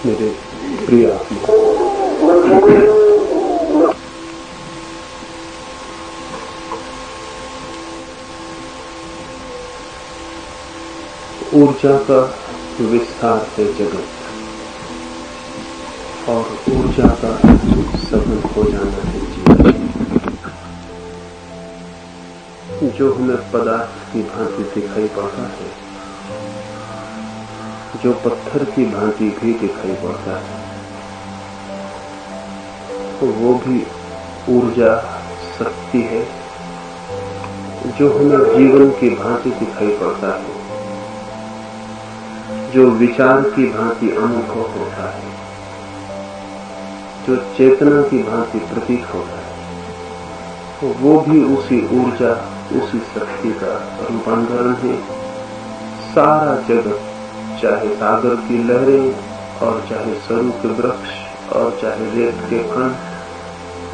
मेरे प्रिय आत्मा, ऊर्जा का विस्तार है जगत और ऊर्जा का सघन हो जाना है जीवन। जो हमें पदार्थ की भांति दिखाई पड़ता है, जो पत्थर की भांति भी दिखाई पड़ता है, वो भी ऊर्जा शक्ति है। जो हमें जीवन की भांति दिखाई पड़ता है, जो विचार की भांति अनुभव होता है, जो चेतना की भांति प्रतीत होता है, वो भी उसी ऊर्जा, उसी शक्ति का रूपांतरण है। सारा जगत, चाहे सागर की लहरें और चाहे सरू के वृक्ष और चाहे रेत के कण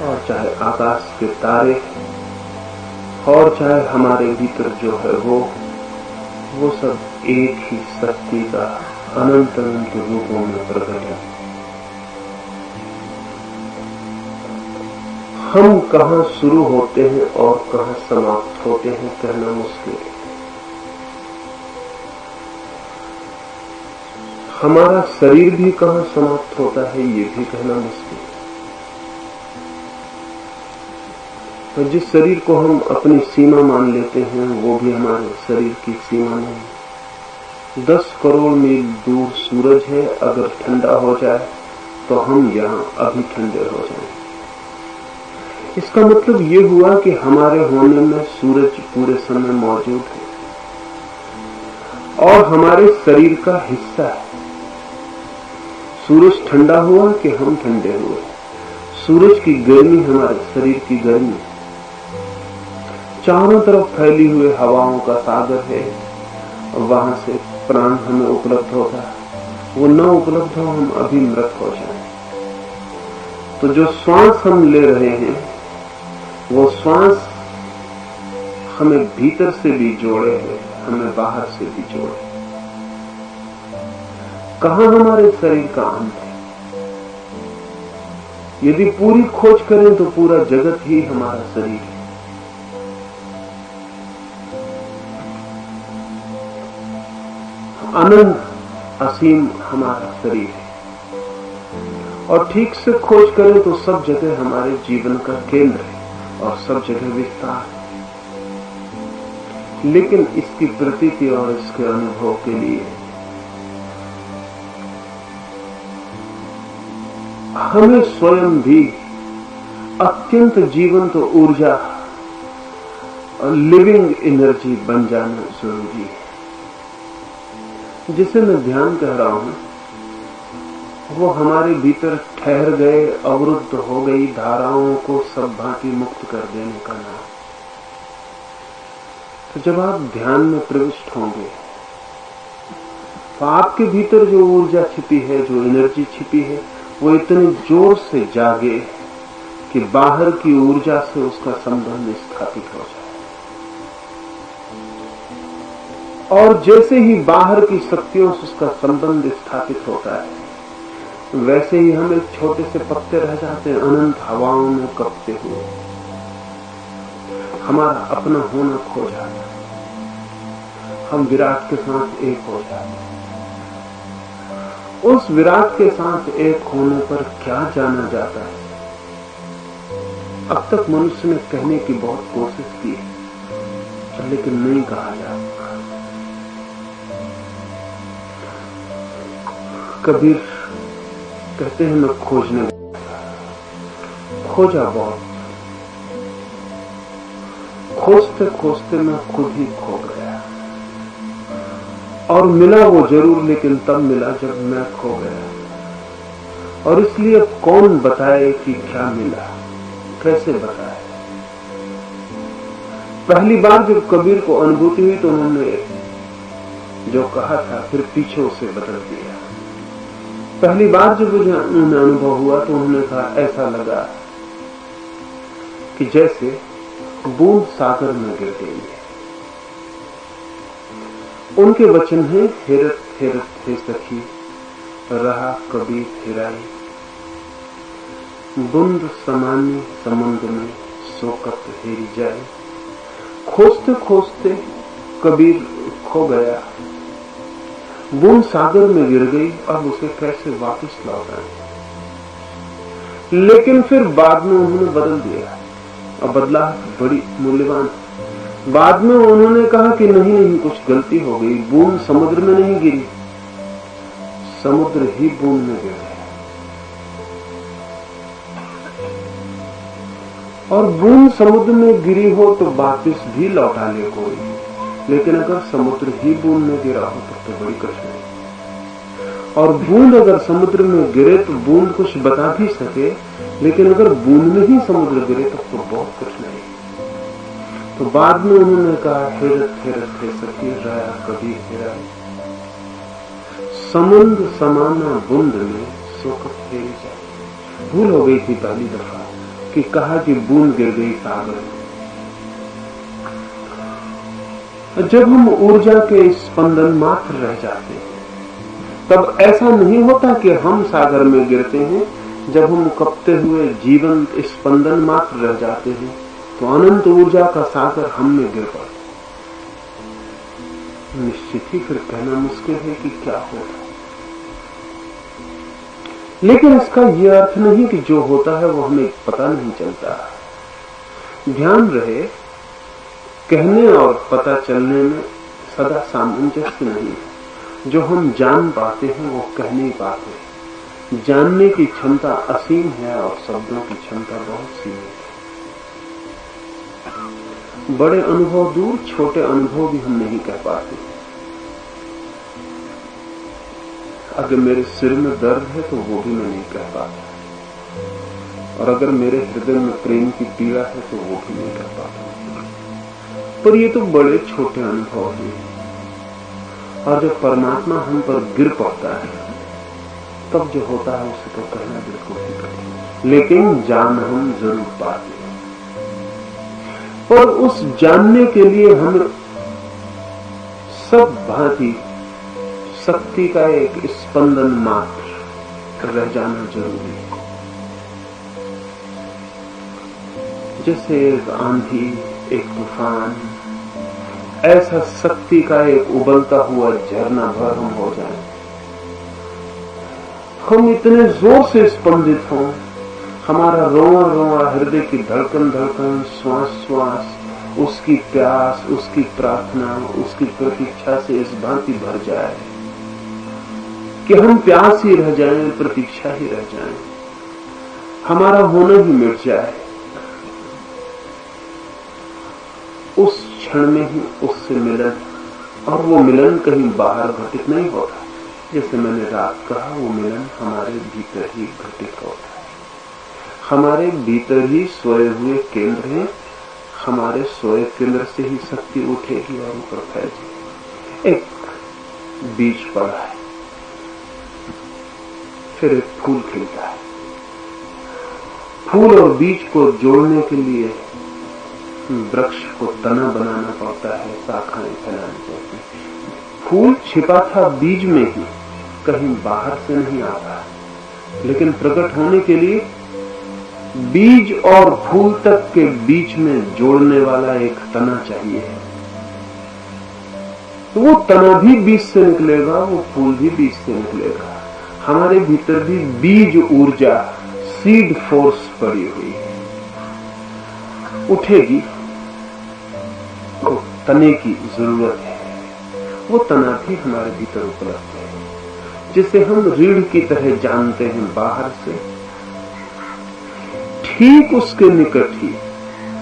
और चाहे आकाश के तारे और चाहे हमारे भीतर जो है वो सब एक ही शक्ति का अनंत अनंत रूपों में प्रकट है। हम कहाँ शुरू होते हैं और कहाँ समाप्त होते हैं कहना मुश्किल है। हमारा शरीर भी कहाँ समाप्त होता है ये भी कहना मुश्किल है। तो जिस शरीर को हम अपनी सीमा मान लेते हैं वो भी हमारे शरीर की सीमा नहीं। 10 करोड़ मील दूर सूरज है, अगर ठंडा हो जाए तो हम यहाँ अभी ठंडे हो जाएं। इसका मतलब ये हुआ कि हमारे होने में सूरज पूरे समय मौजूद है और हमारे शरीर का हिस्सा है। सूरज ठंडा हुआ कि हम ठंडे हुए। सूरज की गर्मी हमारे शरीर की गर्मी। चारों तरफ फैली हुई हवाओं का सागर है और वहां से प्राण हमें उपलब्ध होता है। वो न उपलब्ध हो, हम अभी मृत हो जाएं। तो जो श्वास हम ले रहे हैं वो श्वास हमें भीतर से भी जोड़े है, हमें बाहर से भी जोड़े। कहां हमारे शरीर का अंत है? यदि पूरी खोज करें तो पूरा जगत ही हमारा शरीर है। अनंत असीम हमारा शरीर है और ठीक से खोज करें तो सब जगह हमारे जीवन का केंद्र है और सब जगह विस्तार है। लेकिन इसकी प्रतीति और इसके अनुभव के लिए हमें स्वयं भी अत्यंत जीवंत ऊर्जा और लिविंग एनर्जी बन जाना जरूरी है। जिसे मैं ध्यान कह रहा हूं वो हमारे भीतर ठहर गए, अवरुद्ध हो गई धाराओं को सब भांति मुक्त कर देने का नाम। तो जब आप ध्यान में प्रविष्ट होंगे तो आपके भीतर जो ऊर्जा छिपी है, जो एनर्जी छिपी है, वो इतने जोर से जागे कि बाहर की ऊर्जा से उसका संबंध स्थापित हो जाए। और जैसे ही बाहर की शक्तियों से उसका संबंध स्थापित होता है, वैसे ही हम एक छोटे से पत्ते रह जाते हैं अनंत हवाओं में कपते हुए। हमारा अपना होना खो जाता है, हम विराट के साथ एक हो जाते हैं। उस विराट के साथ एक होने पर क्या जाना जाता है? अब तक मनुष्य ने कहने की बहुत कोशिश की है लेकिन नहीं कहा जा सका। कबीर कहते हैं मैं खोजने खोजा बहुत, खोजते खोजते मैं खुद ही खो गया और मिला वो जरूर, लेकिन तब मिला जब मैं खो गया। और इसलिए अब कौन बताए कि क्या मिला, कैसे बताए? पहली बार जब कबीर को अनुभूति हुई तो उन्होंने जो कहा था फिर पीछे उसे बदल दिया। पहली बार जब उन्हें अनुभव हुआ तो उन्होंने कहा ऐसा लगा कि जैसे बूंद सागर में गिर गई है। उनके वचन है, हेरत हेरत हे सखी रहा कभी फिराई, बूंद समानी समुद्र में सोकत हेरी जाए। खोजते खोजते कबीर खो गया, बूंद सागर में गिर गई, अब उसे कैसे वापस लौटाएं। लेकिन फिर बाद में उन्होंने बदल दिया, और बदलाव बड़ी मूल्यवान। बाद में उन्होंने कहा कि नहीं, कुछ गलती हो गई, बूंद समुद्र में नहीं गिरी, समुद्र ही बूंद में गिर गया। और बूंद समुद्र में गिरी हो तो वापस भी लौटा ले कोई, लेकिन अगर समुद्र ही बूंद में गिरा हो तब तो बड़ी कठिनाई। और बूंद अगर समुद्र में गिरे तो बूंद कुछ बता भी सके, लेकिन अगर बूंद में ही समुद्र गिरे तब तो बहुत कठिनाई। तो बाद में उन्होंने कहा, फिरत फिरत थे सखी राया कभी फिरा, समुद्र समाना बूंद में सोकत फेरी जाए। भूल हो गई थी पहली दफा कि कहा कि बूंद गिर गई सागर में। जब हम ऊर्जा के स्पंदन मात्र रह जाते हैं तब ऐसा नहीं होता कि हम सागर में गिरते हैं। जब हम कपते हुए जीवंत स्पंदन मात्र रह जाते हैं तो अनंत ऊर्जा का सागर हम में गिर पड़ता। निश्चित ही फिर कहना मुश्किल है कि क्या होता, लेकिन इसका यह अर्थ नहीं कि जो होता है वो हमें पता नहीं चलता। ध्यान रहे, कहने और पता चलने में सदा सामंजस्य नहीं है। जो हम जान पाते हैं वो कह नहीं पाते। जानने की क्षमता असीम है और शब्दों की क्षमता बहुत सीमित है। बड़े अनुभव दूर, छोटे अनुभव भी हम नहीं कह पाते। अगर मेरे सिर में दर्द है तो वो भी मैं नहीं कह पाता, और अगर मेरे हृदय में प्रेम की पीड़ा है तो वो भी नहीं कह पाता। पर ये तो बड़े छोटे अनुभव हैं, और जब परमात्मा हम पर गिर पड़ता है तब जो होता है उसे तो कहना बिल्कुल ही कठिन, लेकिन जान हम जरूर पाते हैं। और उस जानने के लिए हमें सब भांति शक्ति का एक स्पंदन मात्र रह जाना जरूरी है। जैसे एक आंधी, एक तूफान, ऐसा शक्ति का एक उबलता हुआ झरना भर हम हो जाए। हम इतने जोर से स्पंदित हों, हमारा रोआ रोआ, हृदय की धड़कन धड़कन, श्वास श्वास, उसकी प्यास, उसकी प्रार्थना, उसकी प्रतीक्षा से इस भांति भर जाए कि हम प्यास ही रह जाएं, प्रतीक्षा ही रह जाएं, हमारा होना ही मिट जाए। उस क्षण में ही उससे मिलन, और वो मिलन कहीं बाहर घटित नहीं होता। जैसे मैंने रात कहा, वो मिलन हमारे भीतर ही घटित होता है। हमारे भीतर ही सोए हुए केंद्र हैं, हमारे सोए केंद्र से ही शक्ति उठेगी और ऊपर फैलेगी। एक बीज पड़ा है, फिर एक फूल खिलता है। फूल और बीज को जोड़ने के लिए वृक्ष को तना बनाना पड़ता है, शाखाएं फैलानी पड़ती है। फूल छिपा था बीज में ही, कहीं बाहर से नहीं आता, लेकिन प्रकट होने के लिए बीज और फूल तक के बीच में जोड़ने वाला एक तना चाहिए। तो वो तना भी बीज से निकलेगा, वो फूल भी बीज से निकलेगा। हमारे भीतर भी बीज ऊर्जा, सीड फोर्स पड़ी हुई है, उठेगी तो तने की जरूरत है। वो तना भी हमारे भीतर उपलब्ध है, जिसे हम रीढ़ की तरह जानते हैं बाहर से। ठीक उसके निकट ही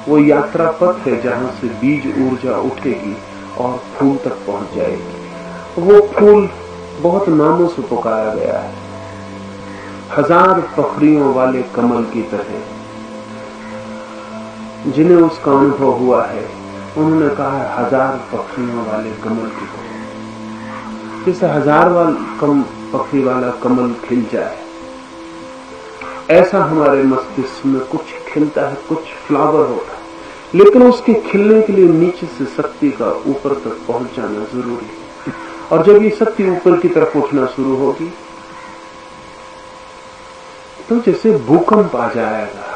वो यात्रा पथ है जहां से बीज ऊर्जा उठेगी और फूल तक पहुंच जाएगी। वो फूल बहुत नामों से पुकारा गया है, 1000 पखरियों वाले कमल की तरह। जिन्हें उसका अनुभव हुआ है उन्होंने कहा है 1000 पखरियों वाले कमल की तरह। जैसे 1000 पखरी वाला कमल खिल जाए, ऐसा हमारे मस्तिष्क में कुछ खिलता है, कुछ फ्लावर होता है, लेकिन उसके खिलने के लिए नीचे से शक्ति का ऊपर तक पहुंच जाना जरूरी है। और जब ये शक्ति ऊपर की तरफ उठना शुरू होगी तो जैसे भूकंप आ जाएगा,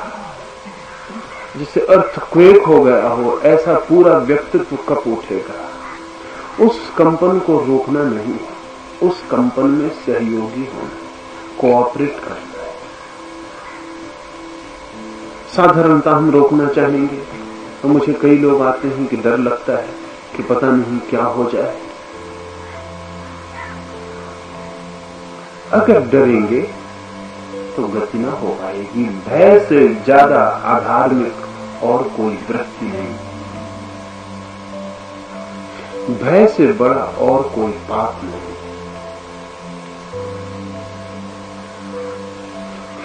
जैसे अर्थक्वेक हो गया हो, ऐसा पूरा व्यक्तित्व कप उठेगा। उस कंपन को रोकना नहीं, उस कंपन में सहयोगी होना, कोऑपरेट करना है। साधारणता हम रोकना चाहेंगे तो मुझे कई लोग आते हैं कि डर लगता है कि पता नहीं क्या हो जाए। अगर डरेंगे तो गति ना हो पाएगी। भय से ज्यादा आधार्मिक और कोई वृत्ति नहीं, भय से बड़ा और कोई पाप नहीं।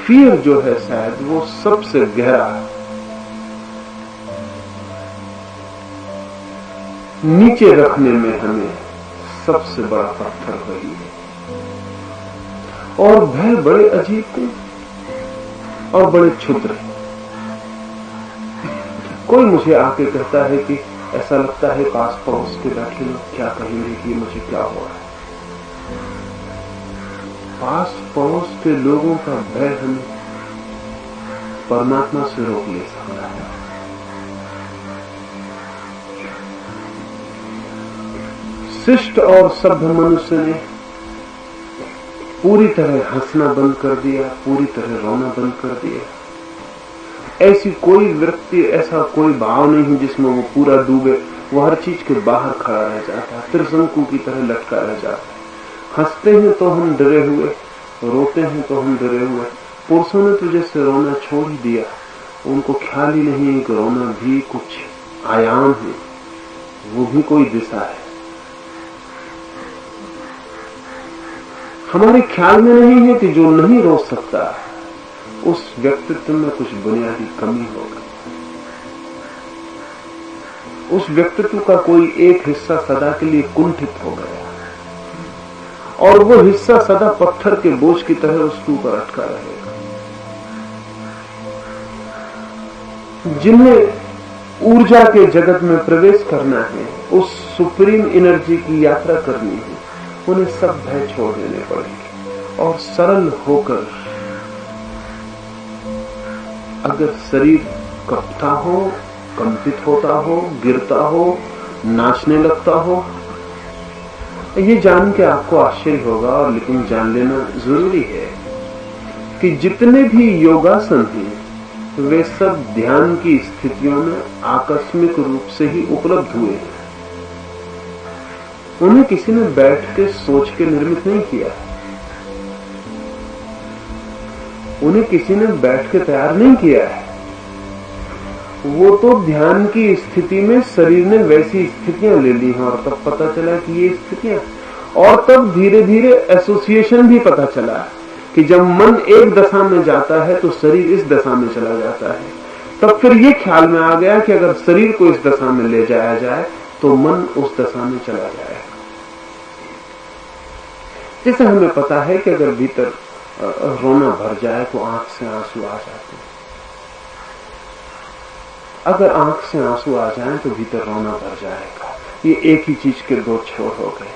फियर जो है शायद वो सबसे गहरा नीचे रखने में हमें सबसे बड़ा पत्थर वही है। और भय बड़े अजीब थे और बड़े क्षुद्र। कोई मुझे आके कहता है कि ऐसा लगता है पास पड़ोस के बैठे लोग क्या कहेंगे कि मुझे क्या हो रहा है। पास पड़ोस के लोगों का भय हमें परमात्मा से रोक ले सकता है। शिष्ट और सभ्य मनुष्य ने पूरी तरह हंसना बंद कर दिया, पूरी तरह रोना बंद कर दिया। ऐसी कोई व्यक्ति, ऐसा कोई भाव नहीं जिसमें वो पूरा डूबे। वो हर चीज के बाहर खड़ा रह जाता है, त्रिशंकु की तरह लटका रह जाता है। हंसते हैं तो हम डरे हुए, रोते हैं तो हम डरे हुए। पुरुषों ने तो जैसे रोना छोड़ ही दिया, उनको ख्याल ही नहीं है कि रोना भी कुछ आयाम है, वो भी कोई दिशा है। हमारे ख्याल में नहीं है कि जो नहीं रो सकता उस व्यक्तित्व में कुछ बुनियादी कमी हो गई। उस व्यक्तित्व का कोई एक हिस्सा सदा के लिए कुंठित हो गया और वो हिस्सा सदा पत्थर के बोझ की तरह उसके ऊपर अटका रहेगा। जिन्हें ऊर्जा के जगत में प्रवेश करना है, उस सुप्रीम एनर्जी की यात्रा करनी है, उन्हें सब भय छोड़ देने पड़ेंगे और सरल होकर, अगर शरीर कपता हो, कंपित होता हो, गिरता हो, नाचने लगता हो, ये जान के आपको आश्चर्य होगा, और लेकिन जान लेना जरूरी है कि जितने भी योगासन हैं वे सब ध्यान की स्थितियों में आकस्मिक रूप से ही उपलब्ध हुए हैं। उन्हें किसी ने बैठ के सोच के निर्मित नहीं किया, उन्हें किसी ने बैठ के तैयार नहीं किया है। वो तो ध्यान की स्थिति में शरीर ने वैसी स्थितियां ले ली हैं और तब पता चला कि ये स्थितियां, और तब धीरे धीरे एसोसिएशन भी पता चला कि जब मन एक दशा में जाता है तो शरीर इस दशा में चला जाता है। तब फिर ये ख्याल में आ गया कि अगर शरीर को इस दशा में ले जाया जाए तो मन उस दशा में चला जाएगा। जैसे हमें पता है कि अगर भीतर रोना भर जाए तो आंख से आंसू आ जाते हैं, अगर आंख से आंसू आ जाए तो भीतर रोना भर जाएगा। ये एक ही चीज के दो छोर हो गए।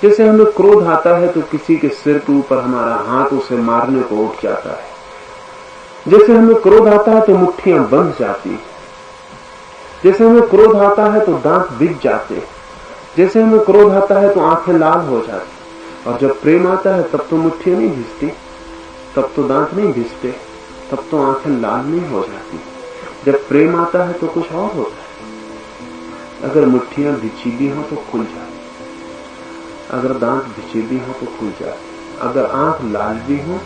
जैसे हमें क्रोध आता है तो किसी के सिर के ऊपर हमारा हाथ उसे मारने को उठ जाता है। जैसे हमें क्रोध आता है तो मुट्ठियां बंध जाती, जैसे हमें क्रोध आता है तो दांत बिक जाते, जैसे हमें क्रोध आता है तो आंखें लाल हो जाती। और जब प्रेम आता है तब तो मुट्ठियां नहीं भिजती, तब तो दांत नहीं भिजते, तब तो आंखें लाल नहीं हो जाती। जब प्रेम आता है तो कुछ और होता है। अगर मुट्ठियां भिजी भी हो तो खुल जाती, अगर दांत भिजे भी हो तो खुल जाती, अगर आंख लाल भी हो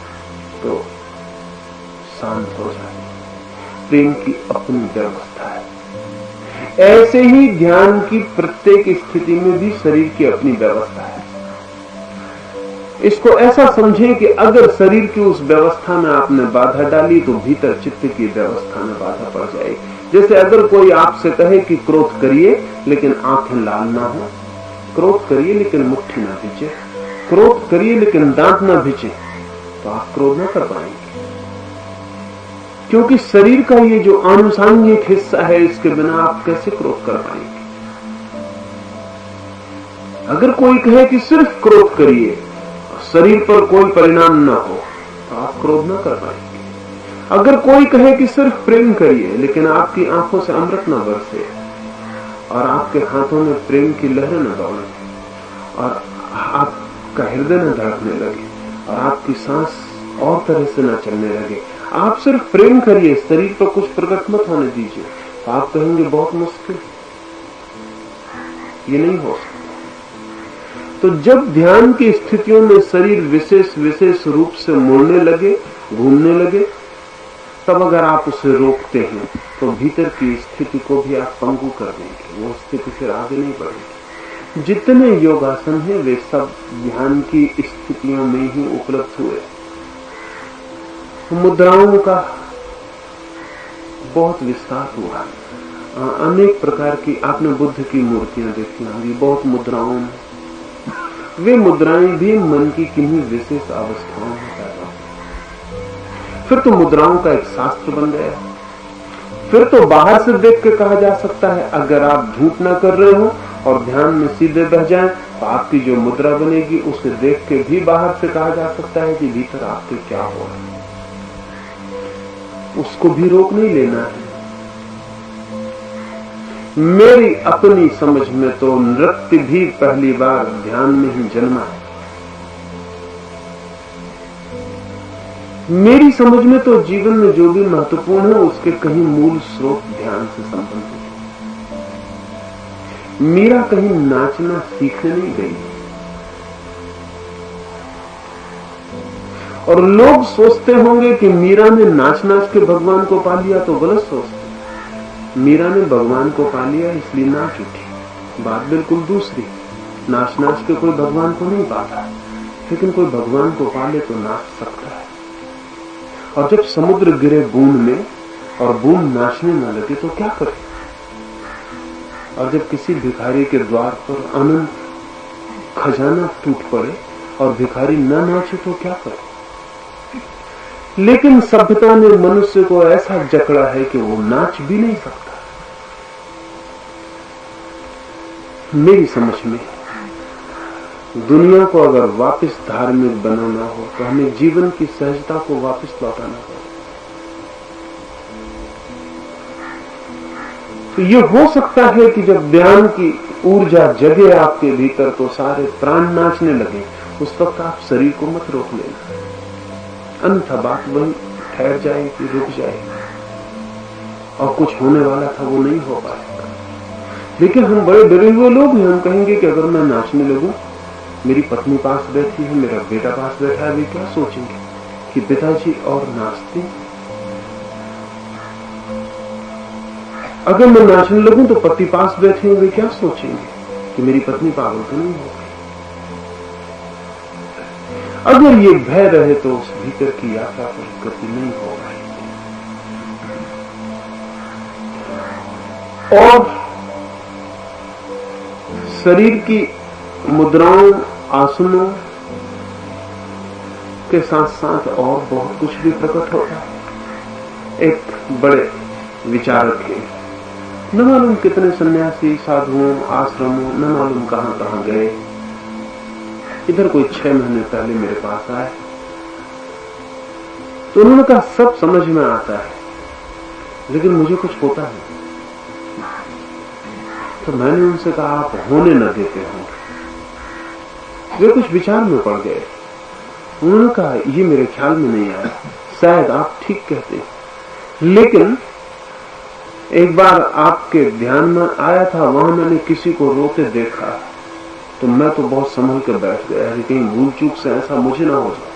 तो शांत हो जाती। प्रेम की अपनी व्यवस्था है। ऐसे ही ध्यान की प्रत्येक स्थिति में भी शरीर की अपनी व्यवस्था है। इसको ऐसा समझें कि अगर शरीर की उस व्यवस्था में आपने बाधा डाली तो भीतर चित्त की व्यवस्था में बाधा पड़ जाएगी। जैसे अगर कोई आपसे कहे कि क्रोध करिए लेकिन आंखें लाल ना हो, क्रोध करिए लेकिन मुट्ठी ना भिजे, क्रोध करिए लेकिन दांत ना भिजे, तो आप क्रोध ना कर पाएंगे। क्योंकि शरीर का ये जो आनुषंगिक हिस्सा है, इसके बिना आप कैसे क्रोध कर पाएंगे। अगर कोई कहे कि सिर्फ क्रोध करिए, शरीर पर कोई परिणाम ना हो, तो आप क्रोध न कर पाएंगे। अगर कोई कहे कि सिर्फ प्रेम करिए, लेकिन आपकी आंखों से अमृत न बरसे और आपके हाथों में प्रेम की लहरें न दौड़े और आपका हृदय न धड़कने लगे और आपकी सांस और तरह से न चलने लगे, आप सिर्फ प्रेम करिए, शरीर पर कुछ प्रकट मत होने दीजिए, तो आप कहेंगे बहुत मुश्किल, ये नहीं हो सकता। तो जब ध्यान की स्थितियों में शरीर विशेष रूप से मुड़ने लगे, घूमने लगे, तब अगर आप उसे रोकते हैं तो भीतर की स्थिति को भी आप पंगु कर देंगे, वो स्थिति फिर आगे नहीं बढ़ेगी। जितने योगासन हैं वे सब ध्यान की स्थितियों में ही उपलब्ध हुए। मुद्राओं का बहुत विस्तार हुआ, अनेक प्रकार की आपने बुद्ध की मूर्तियां देखी होंगी, बहुत मुद्राओं में। वे मुद्राएं भी मन की किन्हीं विशेष अवस्थाओं में पैदा होती। फिर तो मुद्राओं का एक शास्त्र बन गया। फिर तो बाहर से देख के कहा जा सकता है, अगर आप झूठ ना कर रहे हो और ध्यान में सीधे बह जाएं, तो आपकी जो मुद्रा बनेगी उसे देख के भी बाहर से कहा जा सकता है कि भीतर आपके क्या हो रहा है। उसको भी रोक नहीं लेना है। मेरी अपनी समझ में तो नृत्य भी पहली बार ध्यान में ही जन्मा है। मेरी समझ में तो जीवन में जो भी महत्वपूर्ण है उसके कहीं मूल स्रोत ध्यान से संबंधित है। मीरा कहीं नाचना सीखने नहीं गई और लोग सोचते होंगे कि मीरा ने नाच नाच के भगवान को पा लिया, तो गलत सोचते। मीरा ने भगवान को पा लिया इसलिए नाच उठी, बात बिल्कुल दूसरी। नाच नाच के कोई भगवान को नहीं पाता, लेकिन कोई भगवान को पा ले तो नाच सकता है। और जब समुद्र गिरे बूंद में और बूंद नाचने न लगे तो क्या करे? और जब किसी भिखारी के द्वार पर अनंत खजाना टूट पड़े और भिखारी न नाचे तो क्या करे? लेकिन सभ्यता ने मनुष्य को ऐसा जकड़ा है कि वो नाच भी नहीं सकता। मेरी समझ में दुनिया को अगर वापस धार्मिक बनाना हो तो हमें जीवन की सहजता को वापस लौटाना होगा। तो ये हो सकता है कि जब ध्यान की ऊर्जा जगे आपके भीतर तो सारे प्राण नाचने लगे, उस वक्त आप शरीर को मत रोक लेना, अन्यथा बात वही ठहर जाएगी, रुक जाएगी और कुछ होने वाला था वो नहीं हो पाएगा। लेकिन हम बड़े डरे हुए लोग हैं, हम कहेंगे कि अगर मैं नाचने लगूं, मेरी पत्नी पास बैठी है, मेरा बेटा पास बैठा है, वे क्या सोचेंगे कि पिताजी और नाचते। अगर मैं नाचने लगूं तो पति पास बैठे हैं, वे क्या सोचेंगे कि मेरी पत्नी पागल तो नहीं हो गई। अगर ये भय रहे तो उस भीतर की यात्रा पर गति नहीं हो पाएगी। और शरीर की मुद्राओं, आसनों के साथ साथ और बहुत कुछ भी प्रकट होता है। एक बड़े विचारक है, न मालूम कितने सन्यासी, साधुओं, आश्रमों, न मालूम कहां कहां गए, इधर कोई 6 महीने पहले मेरे पास आए तो उन्होंने कहा सब समझ में आता है लेकिन मुझे कुछ होता है। तो मैंने उनसे कहा आप होने न देते होंगे। वे कुछ विचार में पड़ गए। उन्होंने कहा ये मेरे ख्याल में नहीं आया, शायद आप ठीक कहते हैं, लेकिन एक बार आपके ध्यान में आया था, वहां मैंने किसी को रोते देखा तो मैं तो बहुत संभल कर बैठ गया कि कहीं भूल चूक से ऐसा मुझे ना हो जाए,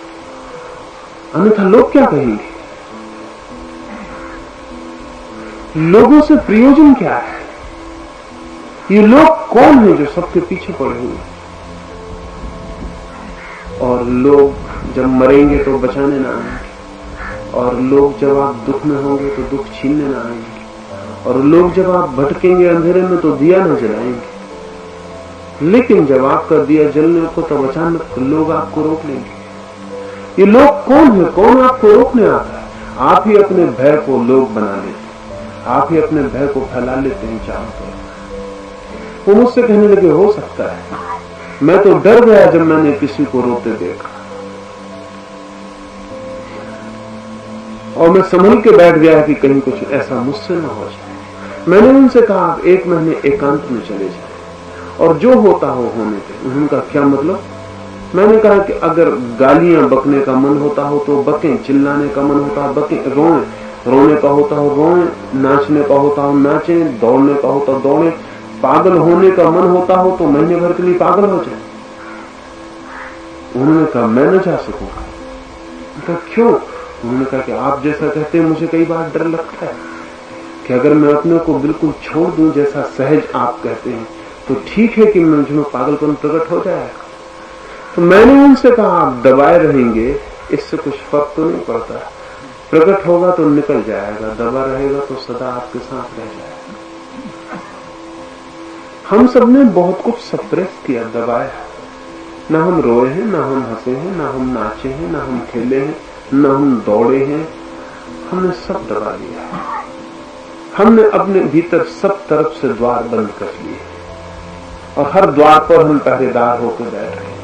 अन्यथा लोग क्या कहेंगे। लोगों से प्रयोजन क्या है? ये लोग कौन है जो सबके पीछे पड़े हुए? और लोग जब मरेंगे तो बचाने ना आएंगे, और लोग जब आप दुख में होंगे तो दुख छीनने ना आएंगे, और लोग जब आप भटकेंगे अंधेरे में तो दिया न जलाएंगे। लेकिन जब आपका दिया जलने को तब अचानक लोग आपको रोक लेंगे। ये लोग कौन है? कौन आपको रोकने आता है? आप ही अपने भय को लोग बना लेते हैं, आप ही अपने भय को फैला लेते हैं चारों तरफ। वो मुझसे कहने लगे हो सकता है, मैं तो डर गया जब मैंने किसी को रोते देखा। और मैं संभल के बैठ गया कि कहीं कुछ ऐसा मुझसे न हो जाए। मैंने उनसे कहा आप 1 महीने एकांत में चले जाए और जो होता हो होने दे। उनका क्या मतलब? मैंने कहा कि अगर गालियां बकने का मन होता हो तो बकें, चिल्लाने का मन होता हो बकें, रोएं, रोने का होता हो रोएं, नाचने का होता हो नाचें, दौड़ने का होता हो दौड़ें, पागल होने का मन होता हो तो महीने भर के लिए पागल हो जाए। उन्होंने कहा मैं न जा सकूंगा। तो क्यों? उन्होंने कहा कि आप जैसा कहते हैं मुझे कई बार डर लगता है कि अगर मैं अपने को बिल्कुल छोड़ दूं जैसा सहज आप कहते हैं तो ठीक है कि मुझ में पागलपन प्रकट हो जाएगा। तो मैंने उनसे कहा आप दबाए रहेंगे इससे कुछ फर्क तो नहीं पड़ता, प्रकट होगा तो निकल जाएगा, दबा रहेगा तो सदा आपके साथ रह जाएगा। हम सबने बहुत कुछ सप्रेस किया, दबाया। ना हम रोए हैं, ना हम हंसे हैं, ना हम नाचे हैं, ना हम खेले हैं, ना हम दौड़े हैं, हमने सब दबा लिया। हमने अपने भीतर सब तरफ से द्वार बंद कर लिए और हर द्वार पर हम पहरेदार होकर बैठ रहे हैं।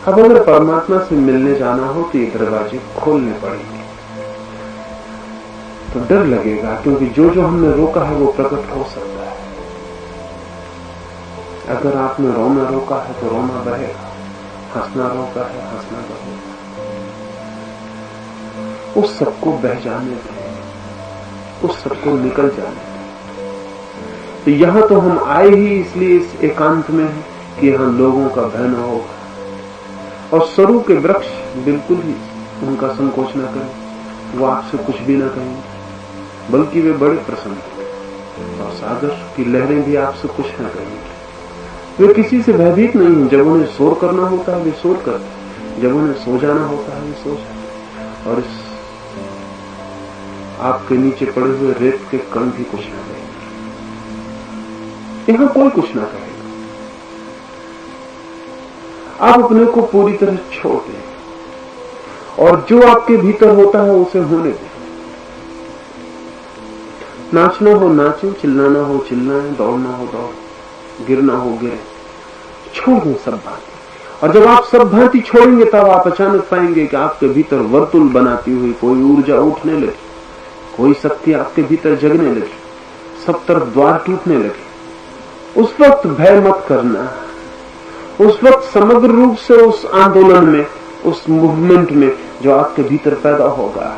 अब अगर परमात्मा से मिलने जाना हो तो ये दरवाजे खोलने पड़ेंगे। तो डर लगेगा क्योंकि जो जो हमने रोका है वो प्रकट हो सकता है। अगर आपने रोना रोका है तो रोना बहेगा, हंसना रोका है हंसना बहेगा। उस सबको बह जाने दें, उस सबको निकल जाने दें। तो यहां तो हम आए ही इसलिए इस एकांत में है कि यहां लोगों का भय न होगा और सरू के वृक्ष बिल्कुल ही उनका संकोच न करें, वो आपसे कुछ भी न कहेंगे बल्कि वे बड़े प्रसन्न हैं। और सागर की लहरें भी आपसे कुछ न कहेंगी। वे किसी से भयभीत नहीं है। जब उन्हें शोर करना होता है वे शोर करते हैं, जब उन्हें सो जाना होता है वे सो जाते हैं। और इस आपके नीचे पड़े हुए रेत के कण भी कुछ न कहेंगे, यहां कोई कुछ न कहेगा। आप अपने को पूरी तरह छोड़ दें और जो आपके भीतर होता है उसे होने दें। नाचना हो नाचें, चिल्लाना हो चिल्लाएं, दौड़ना हो दौड़, गिरना हो गिरे, छोड़ दें सब भांति। और जब आप सब भांति छोड़ेंगे तब आप अचानक पाएंगे कि आपके भीतर वर्तुल बनाती हुई कोई ऊर्जा उठने लगी, कोई शक्ति आपके भीतर जगने लगी, सब तरफ द्वार टूटने लगे। उस वक्त भय मत करना। उस वक्त समग्र रूप से उस आंदोलन में, उस मूवमेंट में जो आपके भीतर पैदा होगा,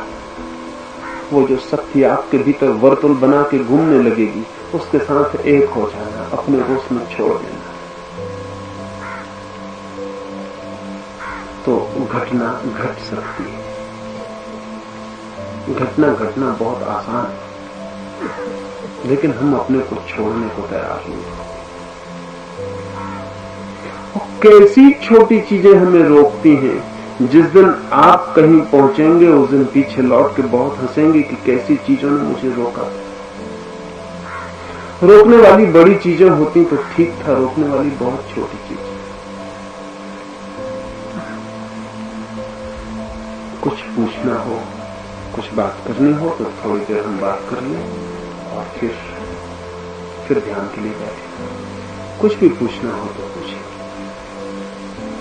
वो जो शक्ति आपके भीतर वर्तुल बना के घूमने लगेगी, उसके साथ एक हो जाना, अपने को उसमें छोड़ देना। तो घटना घट सकती है। घटना घटना बहुत आसान है, लेकिन हम अपने को छोड़ने को तैयार नहीं। कैसी छोटी चीजें हमें रोकती हैं। जिस दिन आप कहीं पहुंचेंगे उस दिन पीछे लौट के बहुत हंसेंगे कि कैसी चीजों ने मुझे रोका। रोकने वाली बड़ी चीजें होती तो ठीक था, रोकने वाली बहुत छोटी चीज। कुछ पूछना हो, कुछ बात करनी हो तो थोड़ी देर हम बात कर लें और फिर ध्यान के लिए बैठे। कुछ भी पूछना हो तो पूछिए।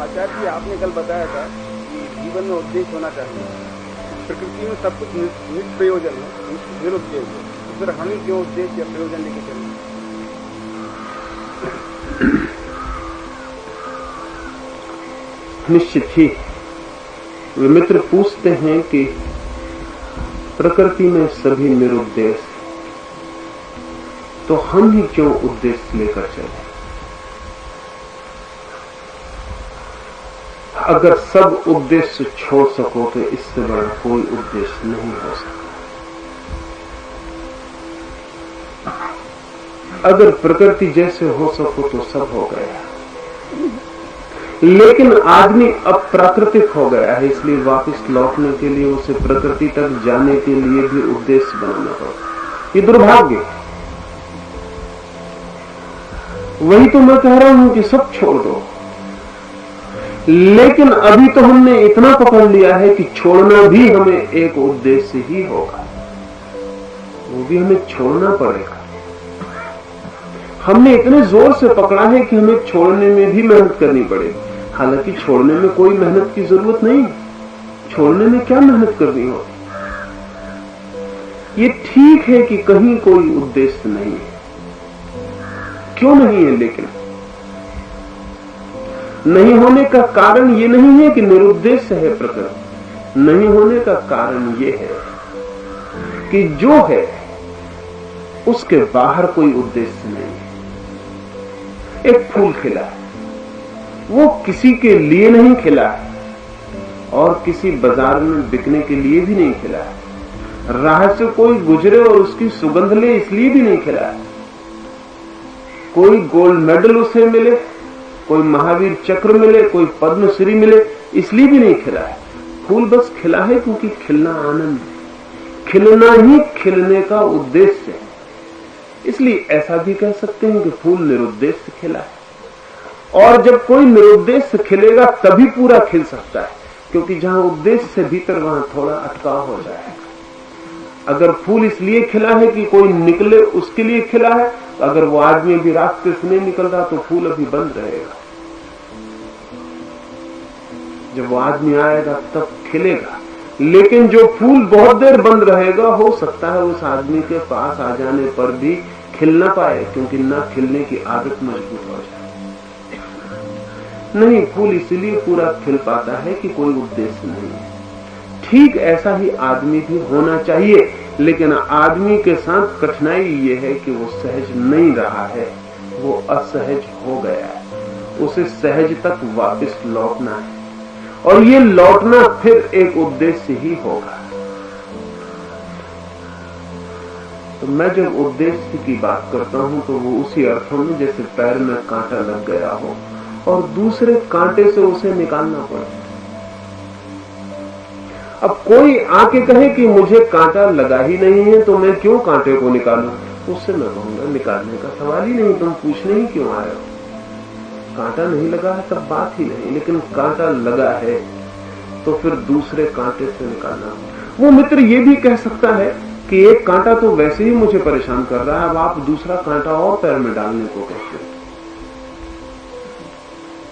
आचार्य जी, आपने कल बताया था कि जीवन में उद्देश्य होना चाहिए। प्रकृति में सब कुछ निष्प्रयोजन है, निरुद्देश्य है, तो फिर हमें क्यों उद्देश्य या प्रयोजन लेके चलना? निश्चित ही वे मित्र पूछते हैं कि प्रकृति में सभी निरुद्देश्य, तो हम ही क्यों उद्देश्य लेकर चले? अगर सब उद्देश्य छोड़ सको तो इससे बड़ा कोई उद्देश्य नहीं हो सकता। अगर प्रकृति जैसे हो सको तो सब हो गया, लेकिन आदमी अब प्राकृतिक हो गया है, इसलिए वापस लौटने के लिए उसे प्रकृति तक जाने के लिए भी उद्देश्य बनाना पड़ता। ये दुर्भाग्य है। वही तो मैं कह रहा हूं कि सब छोड़ दो, लेकिन अभी तो हमने इतना पकड़ लिया है कि छोड़ना भी हमें एक उद्देश्य ही होगा, वो भी हमें छोड़ना पड़ेगा। हमने इतने जोर से पकड़ा है कि हमें छोड़ने में भी मेहनत करनी पड़ेगी। हालांकि छोड़ने में कोई मेहनत की जरूरत नहीं, छोड़ने में क्या मेहनत करनी होती। ये ठीक है कि कहीं कोई उद्देश्य नहीं है। क्यों नहीं है? लेकिन नहीं होने का कारण ये नहीं है कि निरुद्देश्य है प्रकृति। नहीं होने का कारण ये है कि जो है उसके बाहर कोई उद्देश्य नहीं है। एक फूल खिला है, वो किसी के लिए नहीं खिला है और किसी बाजार में बिकने के लिए भी नहीं खिला है। राह से कोई गुजरे और उसकी सुगंध ले इसलिए भी नहीं खिला है। कोई गोल्ड मेडल उसे मिले, कोई महावीर चक्र मिले, कोई पद्मश्री मिले, इसलिए भी नहीं खिला है। फूल बस खिला है क्योंकि खिलना आनंद है। खिलना ही खिलने का उद्देश्य है। इसलिए ऐसा भी कह सकते हैं कि फूल निरुद्देश्य खिला है। और जब कोई निरुद्देश्य खिलेगा तभी पूरा खिल सकता है, क्योंकि जहां उद्देश्य से भीतर वहां थोड़ा अटकाव हो जाएगा। अगर फूल इसलिए खिला है कि कोई निकले उसके लिए खिला है, तो अगर वो आदमी भी रास्ते से नहीं निकल रहा तो फूल अभी बंद रहेगा। जब वो आदमी आएगा तब खिलेगा। लेकिन जो फूल बहुत देर बंद रहेगा, हो सकता है उस आदमी के पास आ जाने पर भी खिल ना पाए, क्योंकि ना खिलने की आदत मजबूत हो जाए। नहीं, फूल इसलिए पूरा खिल पाता है कि कोई उद्देश्य नहीं है। ठीक ऐसा ही आदमी भी होना चाहिए, लेकिन आदमी के साथ कठिनाई ये है कि वो सहज नहीं रहा है, वो असहज हो गया है। उसे सहज तक वापस लौटना है, और ये लौटना फिर एक उद्देश्य ही होगा। तो मैं जब उद्देश्य की बात करता हूं तो वो उसी अर्थों में जैसे पैर में कांटा लग गया हो और दूसरे कांटे से उसे निकालना पड़े। अब कोई आके कहे कि मुझे कांटा लगा ही नहीं है तो मैं क्यों कांटे को निकालूं, उससे मैं कहूंगा निकालने का सवाल ही नहीं, तुम पूछने ही क्यों आए हो। कांटा नहीं लगा है तब बात ही नहीं, लेकिन कांटा लगा है तो फिर दूसरे कांटे से निकालना। वो मित्र ये भी कह सकता है कि एक कांटा तो वैसे ही मुझे परेशान कर रहा है, अब आप दूसरा कांटा और पैर में डालने को कहते हैं।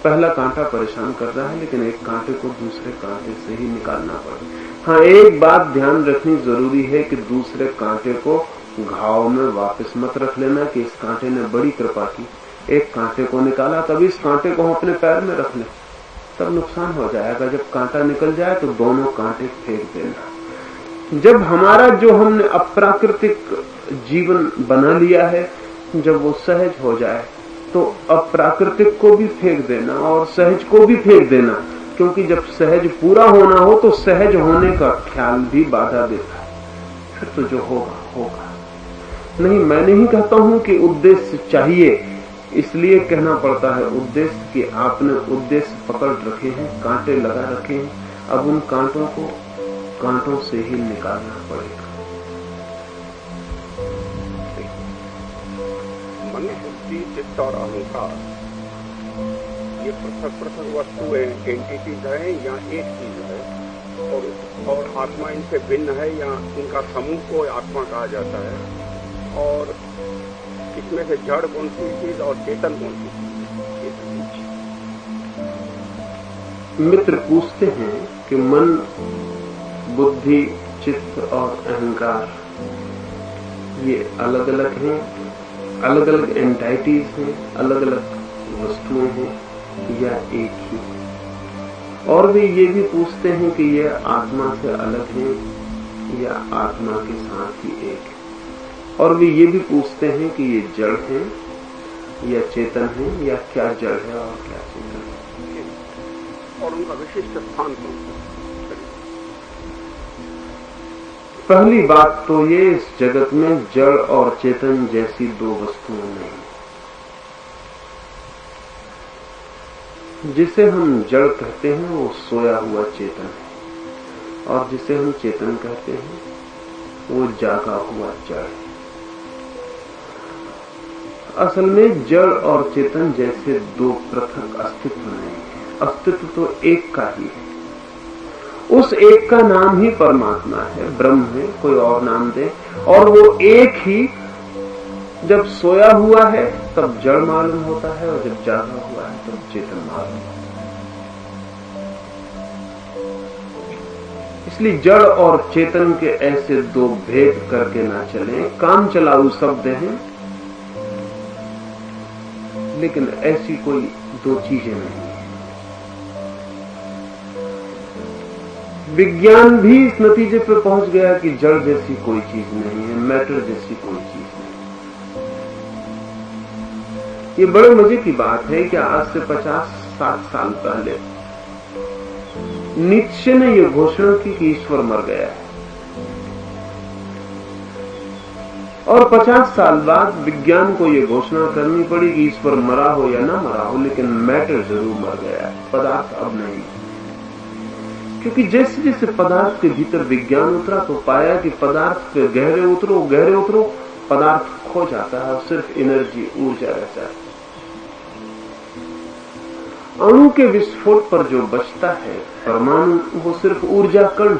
पहला कांटा परेशान कर रहा है, लेकिन एक कांटे को दूसरे कांटे से ही निकालना पड़े। हाँ, एक बात ध्यान रखनी जरूरी है कि दूसरे कांटे को घाव में वापस मत रख लेना कि इस कांटे ने बड़ी कृपा की, एक कांटे को निकाला, तब इस कांटे को हम अपने पैर में रख लें, तब नुकसान हो जाएगा। जब कांटा निकल जाए तो दोनों कांटे फेंक देना। जब हमारा जो हमने अप्राकृतिक जीवन बना लिया है, जब वो सहज हो जाए तो अप्राकृतिक को भी फेंक देना और सहज को भी फेंक देना, क्योंकि जब सहज पूरा होना हो तो सहज होने का ख्याल भी बाधा देता है। फिर तो जो होगा होगा। नहीं, मैं नहीं कहता हूं कि उद्देश्य चाहिए, इसलिए कहना पड़ता है उद्देश्य कि आपने उद्देश्य पकड़ रखे हैं, कांटे लगा रखे हैं, अब उन कांटों को कांटों से ही निकालना पड़ेगा। मन, बुद्धि, चित्त और अहंकार ये पृथक पृथक वस्तुएं एंटिटीज है या एक चीज है, और आत्मा इनसे भिन्न है या इनका समूह को आत्मा कहा जाता है, और इसमें से जड़ कौन सी चीज और चेतन कौन सी चीज। मित्र पूछते हैं कि मन, बुद्धि, चित्त और अहंकार ये अलग अलग हैं, अलग अलग एंटाइटीज हैं, अलग अलग वस्तुएं हैं या एक ही। और वे ये भी पूछते हैं कि ये आत्मा से अलग है या आत्मा के साथ ही एक है। और वे ये भी पूछते हैं कि ये जड़ है या चेतन है, या क्या जड़ है और क्या चेतन है, और उनका विशिष्ट स्थान कौन सा। पहली बात तो ये, इस जगत में जड़ और चेतन जैसी दो वस्तुएं नहीं। जिसे हम जड़ कहते हैं वो सोया हुआ चेतन है, और जिसे हम चेतन कहते हैं वो जागा हुआ जड़ है। असल में जड़ और चेतन जैसे दो पृथक अस्तित्व नहीं है, अस्तित्व तो एक का ही है। उस एक का नाम ही परमात्मा है, ब्रह्म है, कोई और नाम दे। और वो एक ही जब सोया हुआ है तब जड़ मालूम होता है, और जब जागा हुआ है तब चेतन मालूम होता है। इसलिए जड़ और चेतन के ऐसे दो भेद करके ना चलें। काम चलाऊ शब्द हैं, लेकिन ऐसी कोई दो चीजें नहीं। विज्ञान भी इस नतीजे पर पहुंच गया कि जड़ जैसी कोई चीज नहीं है, मैटर जैसी कोई चीज नहीं। ये बड़े मजे की बात है कि आज से 50-60 साल पहले नीत्शे ने यह घोषणा की कि ईश्वर मर गया है, और 50 साल बाद विज्ञान को यह घोषणा करनी पड़ी कि ईश्वर मरा हो या ना मरा हो, लेकिन मैटर जरूर मर गया है, पदार्थ अब नहीं। क्योंकि जैसे जैसे पदार्थ के भीतर विज्ञान उतरा तो पाया कि पदार्थ पे गहरे उतरो पदार्थ खो जाता है और सिर्फ एनर्जी, ऊर्जा रहता है। अणु के विस्फोट पर जो बचता है परमाणु, वो सिर्फ ऊर्जा कण।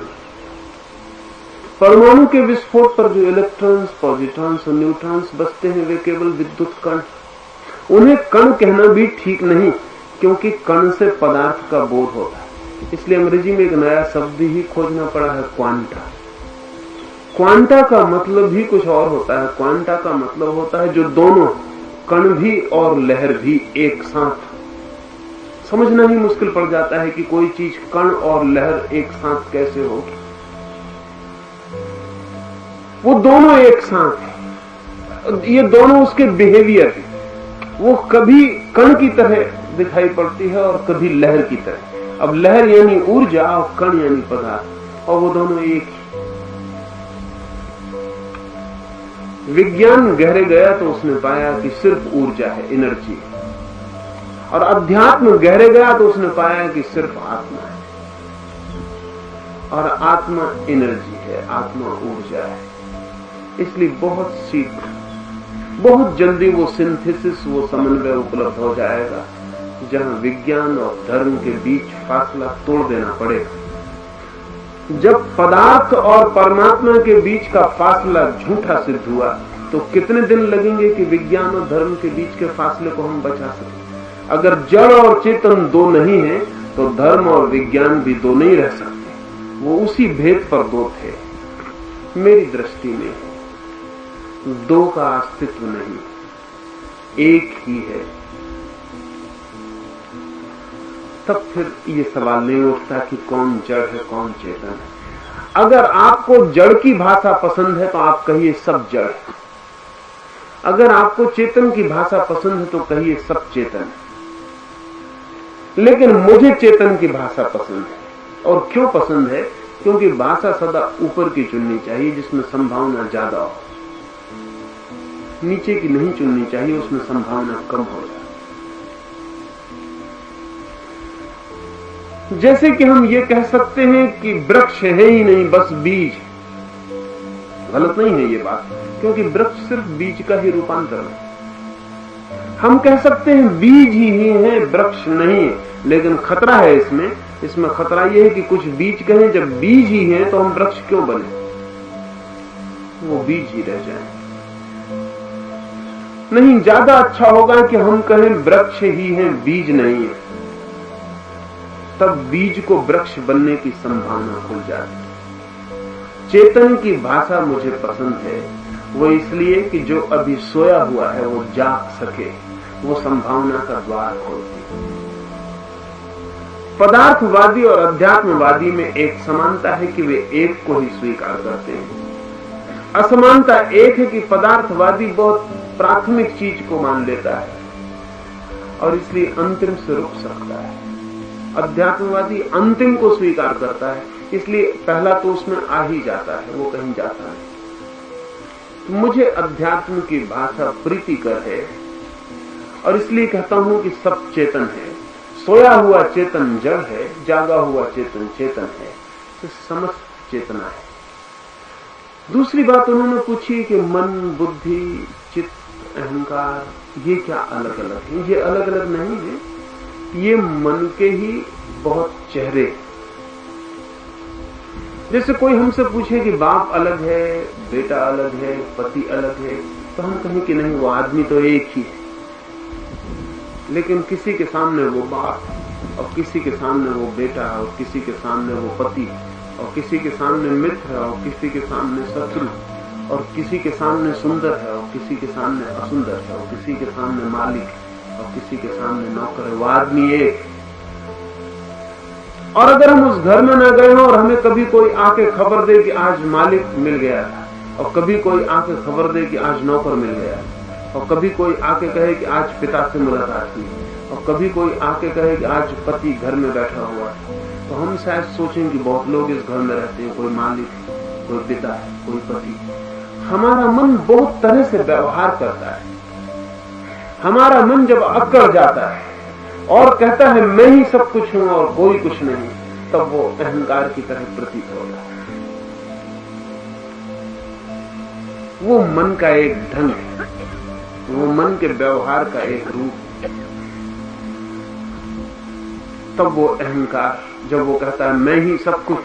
परमाणु के विस्फोट पर जो इलेक्ट्रॉन्स, पॉजिट्रॉन्स और न्यूट्रॉन्स बचते हैं वे केवल विद्युत कण। उन्हें कण कहना भी ठीक नहीं, क्योंकि कण से पदार्थ का बोध होता है। इसलिए अंग्रेजी में एक नया शब्द ही खोजना पड़ा है, क्वांटा। क्वांटा का मतलब ही कुछ और होता है। क्वांटा का मतलब होता है जो दोनों, कण भी और लहर भी एक साथ। समझना ही मुश्किल पड़ जाता है कि कोई चीज कण और लहर एक साथ कैसे होगी। वो दोनों एक साथ है, ये दोनों उसके बिहेवियर है। वो कभी कण की तरह दिखाई पड़ती है और कभी लहर की तरह। अब लहर यानी ऊर्जा और कण यानी पदार्थ, और वो दोनों एक ही। विज्ञान गहरे गया तो उसने पाया कि सिर्फ ऊर्जा है, एनर्जी है। और अध्यात्म गहरे गया तो उसने पाया कि सिर्फ आत्मा है, और आत्मा एनर्जी है, आत्मा ऊर्जा है। इसलिए बहुत शीघ्र, बहुत जल्दी वो सिंथेसिस, वो समन्वय उपलब्ध हो जाएगा, जहां विज्ञान और धर्म के बीच फासला तोड़ देना पड़ेगा। जब पदार्थ और परमात्मा के बीच का फासला झूठा सिद्ध हुआ, तो कितने दिन लगेंगे कि विज्ञान और धर्म के बीच के फासले को हम बचा सकें। अगर जड़ और चेतन दो नहीं है, तो धर्म और विज्ञान भी दो नहीं रह सकते। वो उसी भेद पर दो थे। मेरी दृष्टि में दो का अस्तित्व नहीं, एक ही है। तब फिर ये सवाल नहीं उठता कि कौन जड़ है, कौन चेतन है। अगर आपको जड़ की भाषा पसंद है तो आप कहिए सब जड़ है। अगर आपको चेतन की भाषा पसंद है तो कहिए सब चेतन है। लेकिन मुझे चेतन की भाषा पसंद है। और क्यों पसंद है? क्योंकि भाषा सदा ऊपर की चुननी चाहिए, जिसमें संभावना ज्यादा हो। नीचे की नहीं चुननी चाहिए, उसमें संभावना कम हो जाए। जैसे कि हम ये कह सकते हैं कि वृक्ष है ही नहीं, बस बीज। गलत नहीं है ये बात, क्योंकि वृक्ष सिर्फ बीज का ही रूपांतरण है। हम कह सकते हैं बीज ही है, वृक्ष नहीं, लेकिन खतरा है इसमें खतरा यह है कि कुछ बीज कहें जब बीज ही है तो हम वृक्ष क्यों बने, वो बीज ही रह जाए। नहीं, ज्यादा अच्छा होगा कि हम कहें वृक्ष ही है, बीज नहीं है। तब बीज को वृक्ष बनने की संभावना खुल जाती। चेतन की भाषा मुझे पसंद है, वो इसलिए कि जो अभी सोया हुआ है वो जाग सके, वो संभावना का द्वार खोलती है। पदार्थवादी और अध्यात्मवादी में एक समानता है कि वे एक को ही स्वीकार करते हैं। असमानता एक है कि पदार्थवादी बहुत प्राथमिक चीज को मान लेता है और इसलिए अंतिम से रुक सकता है। अध्यात्मवादी अंतिम को स्वीकार करता है, इसलिए पहला तो उसमें आ ही जाता है, वो कहीं जाता है। मुझे अध्यात्म की भाषा प्रीतिकर है और इसलिए कहता हूं कि सब चेतन है। सोया हुआ चेतन जड़ है, जागा हुआ चेतन चेतन है, तो समस्त चेतना है। दूसरी बात उन्होंने पूछी कि मन, बुद्धि, चित्त, अहंकार ये क्या अलग अलग है? ये अलग अलग नहीं है, ये मन के ही बहुत चेहरे। जैसे कोई हमसे पूछे कि बाप अलग है, बेटा अलग है, पति अलग है, तो हम कहें कि नहीं, वो आदमी तो एक ही है। लेकिन किसी के सामने वो बाप और किसी के सामने वो बेटा और किसी के सामने वो पति और किसी के सामने मित्र है और किसी के सामने शत्रु, और किसी के सामने सुंदर है और किसी के सामने असुंदर है, और किसी के सामने मालिक और किसी के सामने नौकर है। वो आदमी एक। और अगर हम उस घर में न गए हों और हमें कभी कोई आके खबर दे कि आज मालिक मिल गया, और कभी कोई आके खबर दे कि आज नौकर मिल गया, और कभी कोई आके कहे कि आज पिता से मुलाकात हुई, और कभी कोई आके कहे कि आज पति घर में बैठा हुआ है, तो हम शायद सोचें कि बहुत लोग इस घर में रहते हैं, कोई मालिक है, कोई पिता है, कोई पति। हमारा मन बहुत तरह से व्यवहार करता है। हमारा मन जब अकड़ जाता है और कहता है मैं ही सब कुछ हूं और कोई कुछ नहीं, तब वो अहंकार की तरह प्रतीत होता है। वो मन का एक ढंग है, वो मन के व्यवहार का एक रूप है। तब वो अहंकार, जब वो कहता है मैं ही सब कुछ,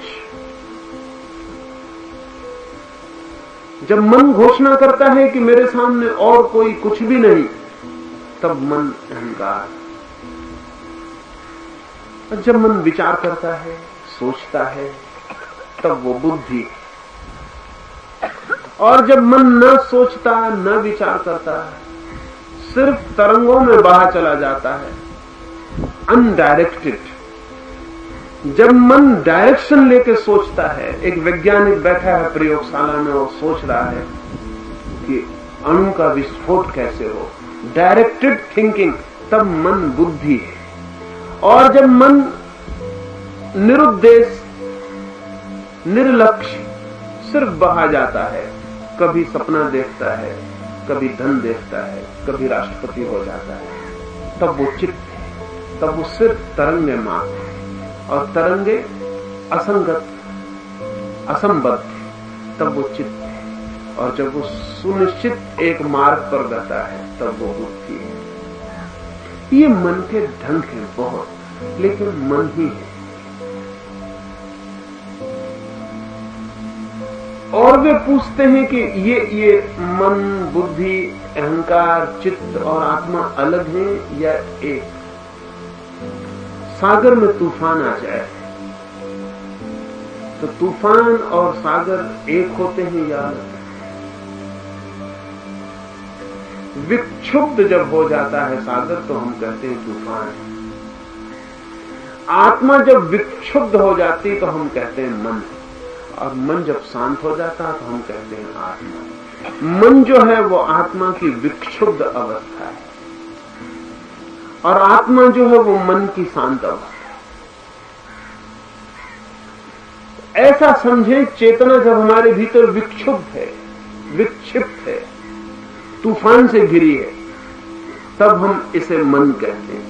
जब मन घोषणा करता है कि मेरे सामने और कोई कुछ भी नहीं, तब मन अहंकार। और जब मन विचार करता है, सोचता है, तब वो बुद्धि। और जब मन न सोचता, न विचार करता, सिर्फ तरंगों में बहा चला जाता है, अनडायरेक्टेड। जब मन डायरेक्शन लेके सोचता है, एक वैज्ञानिक बैठा है प्रयोगशाला में और सोच रहा है कि अणु का विस्फोट कैसे हो, डायरेक्टेड थिंकिंग, तब मन बुद्धि है। और जब मन निरुद्देश, निर्लक्ष्य, सिर्फ बहा जाता है, कभी सपना देखता है, कभी धन देखता है, कभी राष्ट्रपति हो जाता है, तब वो चित्त है। तब वो सिर्फ तरंगे मात्र है, और तरंगे असंगत, असंबद्ध, तब वो चित्त है। और जब वो सुनिश्चित एक मार्ग पर रहता है, तब वो बुद्धि है। ये मन के ढंग है बहुत, लेकिन मन ही है। और वे पूछते हैं कि ये मन, बुद्धि, अहंकार, चित्त और आत्मा अलग हैं या एक? सागर में तूफान आ जाए तो तूफान और सागर एक होते हैं या अलग? विक्षुब्ध जब हो जाता है सागर तो हम कहते हैं तूफान। आत्मा जब विक्षुब्ध हो जाती तो हम कहते हैं मन। और मन जब शांत हो जाता है तो हम कहते हैं आत्मा। मन जो है वो आत्मा की विक्षुब्ध अवस्था है, और आत्मा जो है वो मन की शांत अवस्था है। ऐसा समझें, चेतना जब हमारे भीतर विक्षुब्ध है, विक्षिप्त है, तूफान से घिरी है, तब हम इसे मन कहते हैं।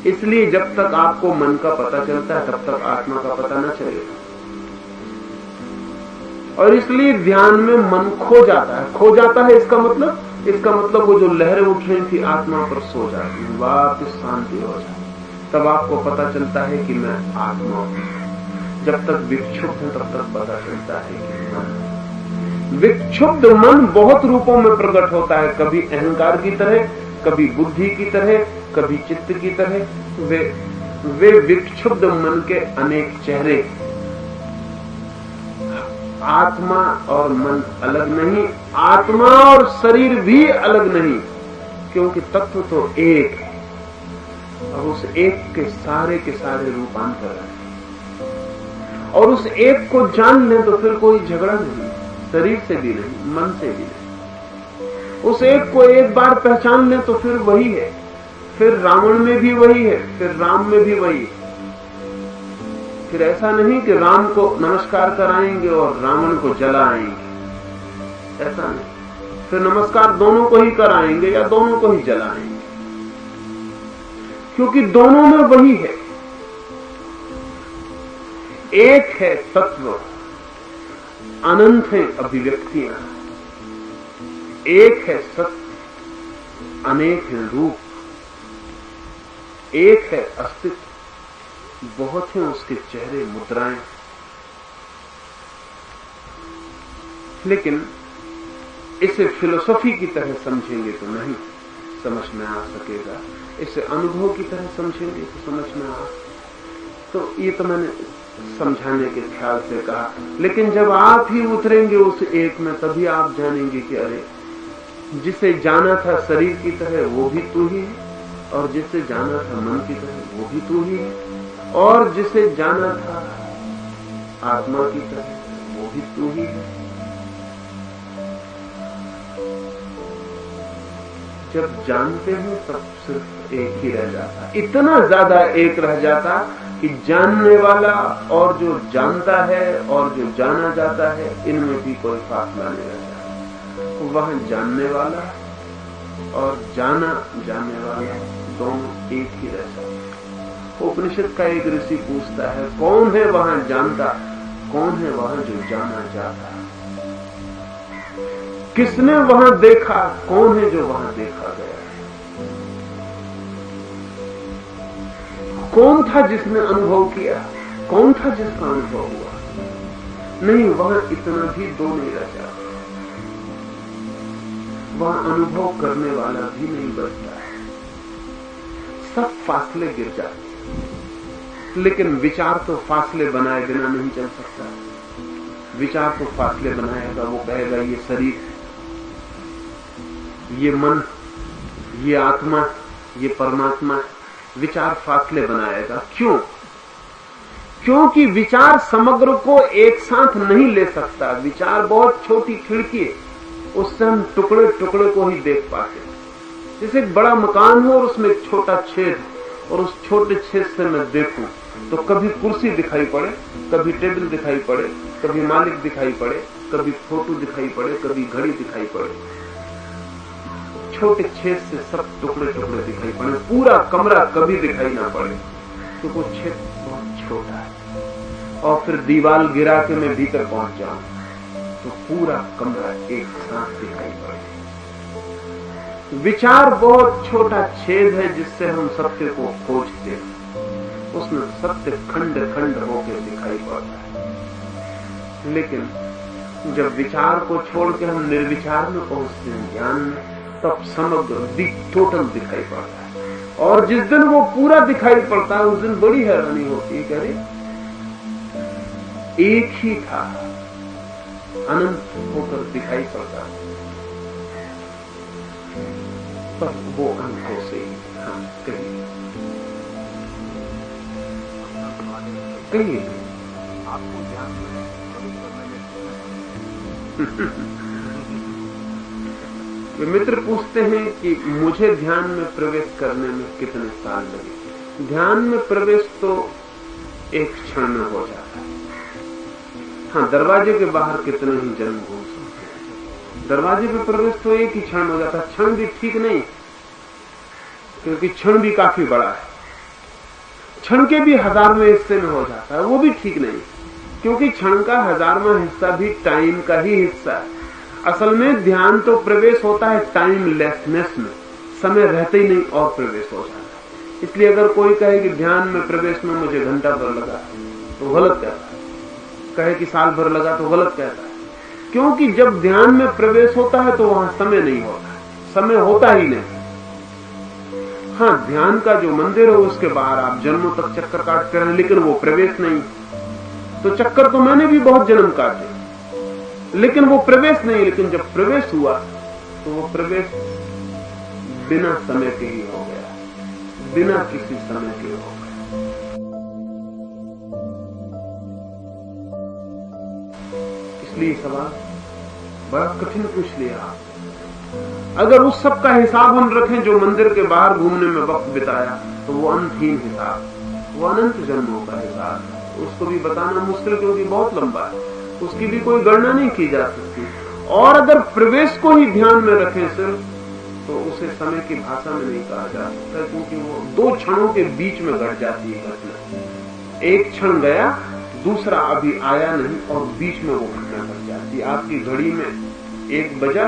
इसलिए जब तक आपको मन का पता चलता है, तब तक आत्मा का पता न चलेगा। और इसलिए ध्यान में मन खो जाता है। खो जाता है इसका मतलब वो जो लहरें उठ रही थी आत्मा पर सो जाती है, वापस शांति हो जाती। तब आपको पता चलता है कि मैं आत्मा हूं। जब तक विक्षुब्ध है तब तक पता चलता है कि मन। विक्षुब्ध मन बहुत रूपों में प्रकट होता है, कभी अहंकार की तरह, कभी बुद्धि की तरह, कभी चित्त की तरह। वे विक्षुब्ध मन के अनेक चेहरे। आत्मा और मन अलग नहीं, आत्मा और शरीर भी अलग नहीं, क्योंकि तत्व तो एक है और उस एक के सारे रूपांतर है। और उस एक को जान लें तो फिर कोई झगड़ा नहीं, शरीर से भी नहीं, मन से भी नहीं। उस एक को एक बार पहचान लें तो फिर वही है, फिर रावण में भी वही है, फिर राम में भी वही है। फिर ऐसा नहीं कि राम को नमस्कार कराएंगे और रावण को जलाएंगे, ऐसा नहीं। फिर नमस्कार दोनों को ही कराएंगे या दोनों को ही जलाएंगे, क्योंकि दोनों में वही है। एक है तत्व, अनंत है अभिव्यक्तियां। एक है सत्य, अनेक है रूप। एक है अस्तित्व, बहुत हैं उसके चेहरे, मुद्राएं। लेकिन इसे फिलोसफी की तरह समझेंगे तो नहीं समझ में आ सकेगा, इसे अनुभव की तरह समझेंगे तो समझ में आ। तो ये तो मैंने समझाने के ख्याल से कहा, लेकिन जब आप ही उतरेंगे उस एक में तभी आप जानेंगे कि अरे जिसे जाना था शरीर की तरह वो भी तू ही है, और जिसे जाना था मन की तरह वो भी तू ही है, और जिसे जाना था आत्मा की तरह वो भी तू ही है। जब जानते हो तब सिर्फ एक ही रह जाता, इतना ज्यादा एक रह जाता कि जानने वाला और जो जानता है और जो जाना जाता है इनमें भी कोई फासला नहीं रह जाता। वहां जानने वाला और जाना जाने वाला दोनों एक ही रह जाते। उपनिषद का एक ऋषि पूछता है, कौन है वहां जानता, कौन है वहां जो जाना जाता, किसने वहां देखा, कौन है जो वहां देखा गया, कौन था जिसने अनुभव किया, कौन था जिसका अनुभव हुआ। नहीं, वहां इतना भी दो नहीं रह जाता, वहां अनुभव करने वाला भी नहीं बचता है, सब फासले गिर जाते। लेकिन विचार तो फासले बनाए बिना नहीं चल सकता। विचार तो फासले बनाएगा, वो कहेगा ये शरीर, ये मन, ये आत्मा, ये परमात्मा। विचार फासले बनाएगा। क्यों? क्योंकि विचार समग्र को एक साथ नहीं ले सकता। विचार बहुत छोटी खिड़की है, उससे हम टुकड़े टुकड़े को ही देख पाते। जैसे एक बड़ा मकान हो और उसमें एक छोटा छेद, और उस छोटे छेद से मैं देखूं तो कभी कुर्सी दिखाई पड़े, कभी टेबल दिखाई पड़े, कभी मालिक दिखाई पड़े, कभी फोटो दिखाई पड़े, कभी घड़ी दिखाई पड़े। छोटे छेद से सब टुकड़े टुकड़े दिखाई पड़े, पूरा कमरा कभी दिखाई ना पड़े, तो वो छेद बहुत छोटा है। और फिर दीवार गिरा के मैं भीतर पहुंच जाऊं तो पूरा कमरा एक साथ दिखाई पड़े। विचार बहुत छोटा छेद है जिससे हम सत्य को खोजते हैं, उसमें सत्य खंड खंड होकर दिखाई पड़ता है। लेकिन जब विचार को छोड़ के हम निर्विचार में पहुंचते हैं, ज्ञान में, तब समग्र टोटल दिखाई पड़ता है। और जिस दिन वो पूरा दिखाई पड़ता है उस दिन बड़ी हैरानी होती है, करे एक ही था, अनंत होकर दिखाई पड़ता है, पर वो अनुभव से ही। हाँ, कहिए आपको ध्यान वे मित्र पूछते हैं कि मुझे ध्यान में प्रवेश करने में कितने साल लगे। ध्यान में प्रवेश तो एक क्षण में हो जाता है। हाँ, दरवाजे के बाहर कितने ही जन्म घूम सकते हैं, दरवाजे पे प्रवेश तो एक ही क्षण हो जाता है। क्षण भी ठीक नहीं, क्योंकि क्षण भी काफी बड़ा है। क्षण के भी 1000वें हिस्से में हो जाता है, वो भी ठीक नहीं, क्योंकि क्षण का 1000वां हिस्सा भी टाइम का ही हिस्सा है। असल में ध्यान तो प्रवेश होता है टाइमलेसनेस में, समय रहते ही नहीं और प्रवेश हो जाता है। इसलिए अगर कोई कहे कि ध्यान में प्रवेश में मुझे घंटा भर लगा तो गलत कहता है, कहे कि साल भर लगा तो गलत कहता है। क्योंकि जब ध्यान में प्रवेश होता है तो वहां समय नहीं होता, समय होता ही नहीं। हाँ, ध्यान का जो मंदिर है उसके बाहर आप जन्मों तक चक्कर काटते रहे, लेकिन वो प्रवेश नहीं। तो चक्कर तो मैंने भी बहुत जन्म काटे, लेकिन वो प्रवेश नहीं। लेकिन जब प्रवेश हुआ तो वो प्रवेश बिना समय के ही हो गया, बिना किसी समय के हो गया। इसलिए सवाल बड़ा कठिन पूछ लिया आप। अगर उस सब का हिसाब हम रखें जो मंदिर के बाहर घूमने में वक्त बिताया, तो वो अंतहीन हिसाब, वो अनंत जन्मों का हिसाब है। उसको भी बताना मुश्किल, क्योंकि बहुत लंबा है, उसकी भी कोई गणना नहीं की जा सकती। और अगर प्रवेश को ही ध्यान में रखें सिर्फ, तो उसे समय की भाषा में नहीं कहा जा सकता, क्योंकि वो 2 क्षणों के बीच में घट जाती है घटना। एक क्षण गया, दूसरा अभी आया नहीं, और बीच में वो घटना घट जाती है। आपकी घड़ी में 1 बजा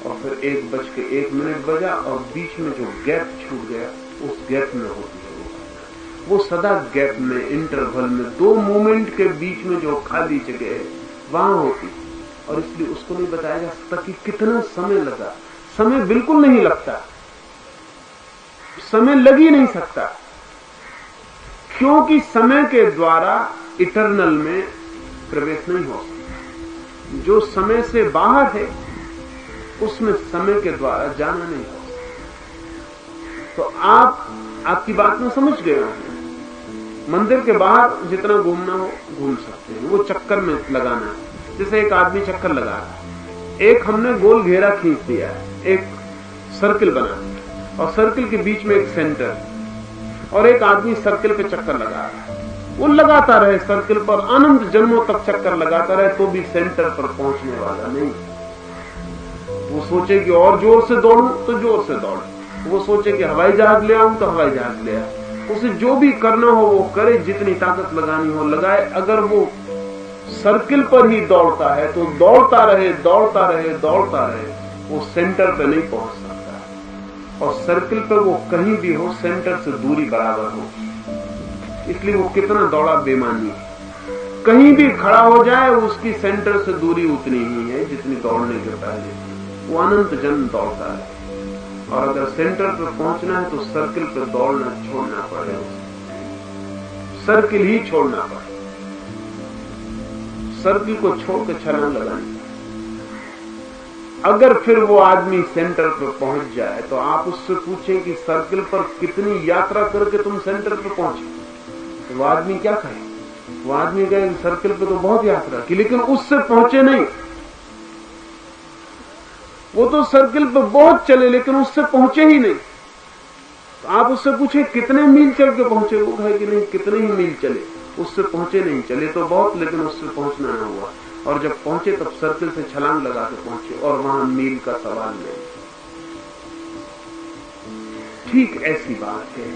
और फिर 1:01 बजा, और बीच में जो गैप छूट गया उस गैप में होती है वो सदा गैप में, इंटरवल में, 2 मोमेंट के बीच में जो खाली जगह है वहां होती। और इसलिए उसको नहीं बताया जा सकता कि कितना समय लगा। समय बिल्कुल नहीं लगता, समय लग ही नहीं सकता, क्योंकि समय के द्वारा इटर्नल में प्रवेश नहीं हो सकता। जो समय से बाहर है उसमें समय के द्वारा जाना नहीं हो सकता। तो आपकी बात में समझ गए होंगे, मंदिर के बाहर जितना घूमना हो घूम सकते हैं, वो चक्कर में लगाना है। जैसे एक आदमी चक्कर लगा रहा है, एक हमने गोल घेरा खींच दिया है, एक सर्किल बना और सर्किल के बीच में एक सेंटर, और एक आदमी सर्किल पे चक्कर लगा रहा है। वो लगाता रहे सर्किल पर, अनंत जन्मों तक चक्कर लगाता रहे, तो भी सेंटर पर पहुंचने वाला नहीं। वो सोचे कि और जोर से दौड़ूं तो जोर से दौड़, वो सोचे कि हवाई जहाज ले आऊं तो हवाई जहाज ले आऊं। उसे जो भी करना हो वो करे, जितनी ताकत लगानी हो लगाए। अगर वो सर्किल पर ही दौड़ता है तो दौड़ता रहे दौड़ता रहे दौड़ता रहे, वो सेंटर पे नहीं पहुंच सकता। और सर्किल पर वो कहीं भी हो, सेंटर से दूरी बराबर हो, इसलिए वो कितना दौड़ा बेमानी है। कहीं भी खड़ा हो जाए उसकी सेंटर से दूरी उतनी ही है जितनी दौड़ने के पहले। वो अनंत जन्म दौड़ता है, और अगर सेंटर पर पहुंचना है तो सर्किल पर दौड़ना छोड़ना पड़ेगा, सर्किल ही छोड़ना पड़ेगा, सर्किल को छोड़कर छलांग लगानी। अगर फिर वो आदमी सेंटर पर पहुंच जाए तो आप उससे पूछें कि सर्किल पर कितनी यात्रा करके तुम सेंटर पर पहुंचे, तो वो आदमी क्या कहे? वो आदमी कहे सर्किल पर तो बहुत यात्रा की, लेकिन उससे पहुंचे नहीं। वो तो सर्किल पर बहुत चले लेकिन उससे पहुंचे ही नहीं। तो आप उससे पूछे कितने मील चल के पहुंचे, वो कहे कि नहीं कितने ही मील चले, उससे पहुंचे नहीं। चले तो बहुत लेकिन उससे पहुंचना न हुआ, और जब पहुंचे तब सर्किल से छलांग लगा के पहुंचे, और वहां मील का सवाल नहीं। ठीक ऐसी बात है,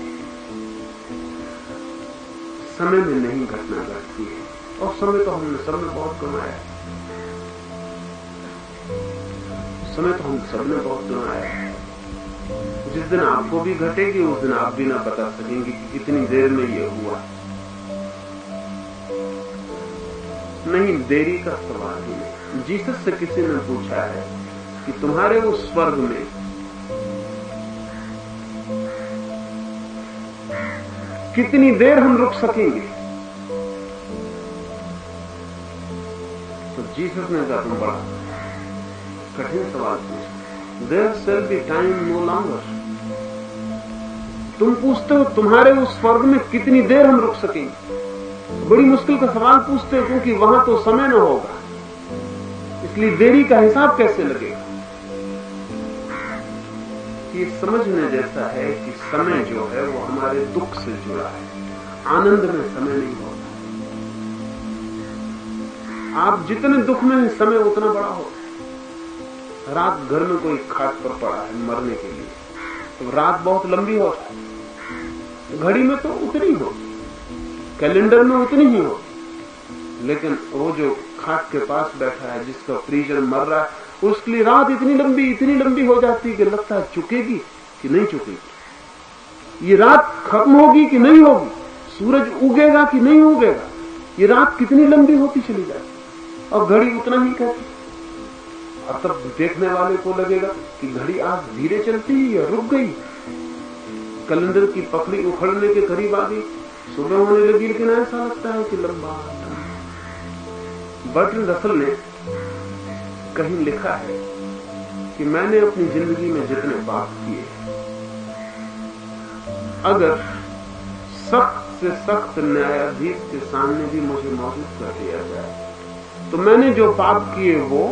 समय में नहीं घटना घटती है, और समय तो हमने सबने बहुत कमाया है, समय तो हम सबने बहुत कमाया है। जिस दिन आपको भी घटेगी उस दिन आप भी ना बता सकेंगे कि कितनी देर में ये हुआ। नहीं, देरी का सवाल ही नहीं। जीसस से किसी ने पूछा है कि तुम्हारे वो स्वर्ग में कितनी देर हम रुक सकेंगे, तो जीसस ने कहा तुम बड़ा कठिन सवाल पूछते। There shall be time no longer. तुम पूछते हो तुम्हारे उस स्वर्ग में कितनी देर हम रुक सकेंगे। बड़ी मुश्किल का सवाल पूछते हो, क्योंकि वहां तो समय न होगा, इसलिए देरी का हिसाब कैसे लगेगा। ये समझने जैसा है कि समय जो है वो हमारे दुख से जुड़ा है, आनंद में समय नहीं होता। आप जितने दुख में हैं समय उतना बड़ा होता है। रात घर में कोई खाट पर पड़ा है मरने के लिए, तो रात बहुत लंबी होती है, घड़ी में तो उतनी हो, कैलेंडर में उतनी ही हो, लेकिन वो जो खाट के पास बैठा है जिसका परिजन मर रहा है, उसके लिए रात इतनी लंबी हो जाती है कि लगता है चुकेगी कि नहीं चुकेगी, ये रात खत्म होगी कि नहीं होगी, सूरज उगेगा कि नहीं उगेगा, ये रात कितनी लंबी होती चली जाती, और घड़ी उतना ही कहती। और तब देखने वाले को लगेगा कि घड़ी आज धीरे चलती है या रुक गई, कैलेंडर की पकड़ी उखड़ने के करीब आ गई, सुबह होने लगी, लेकिन ऐसा लगता है कि लंबा। बर्ट्रैंड रसल ने कहीं लिखा है कि मैंने अपनी जिंदगी में जितने पाप किए, अगर सख्त से सख्त न्यायाधीश के सामने भी मुझे मौजूद कर दिया जाए, तो मैंने जो पाप किए वो,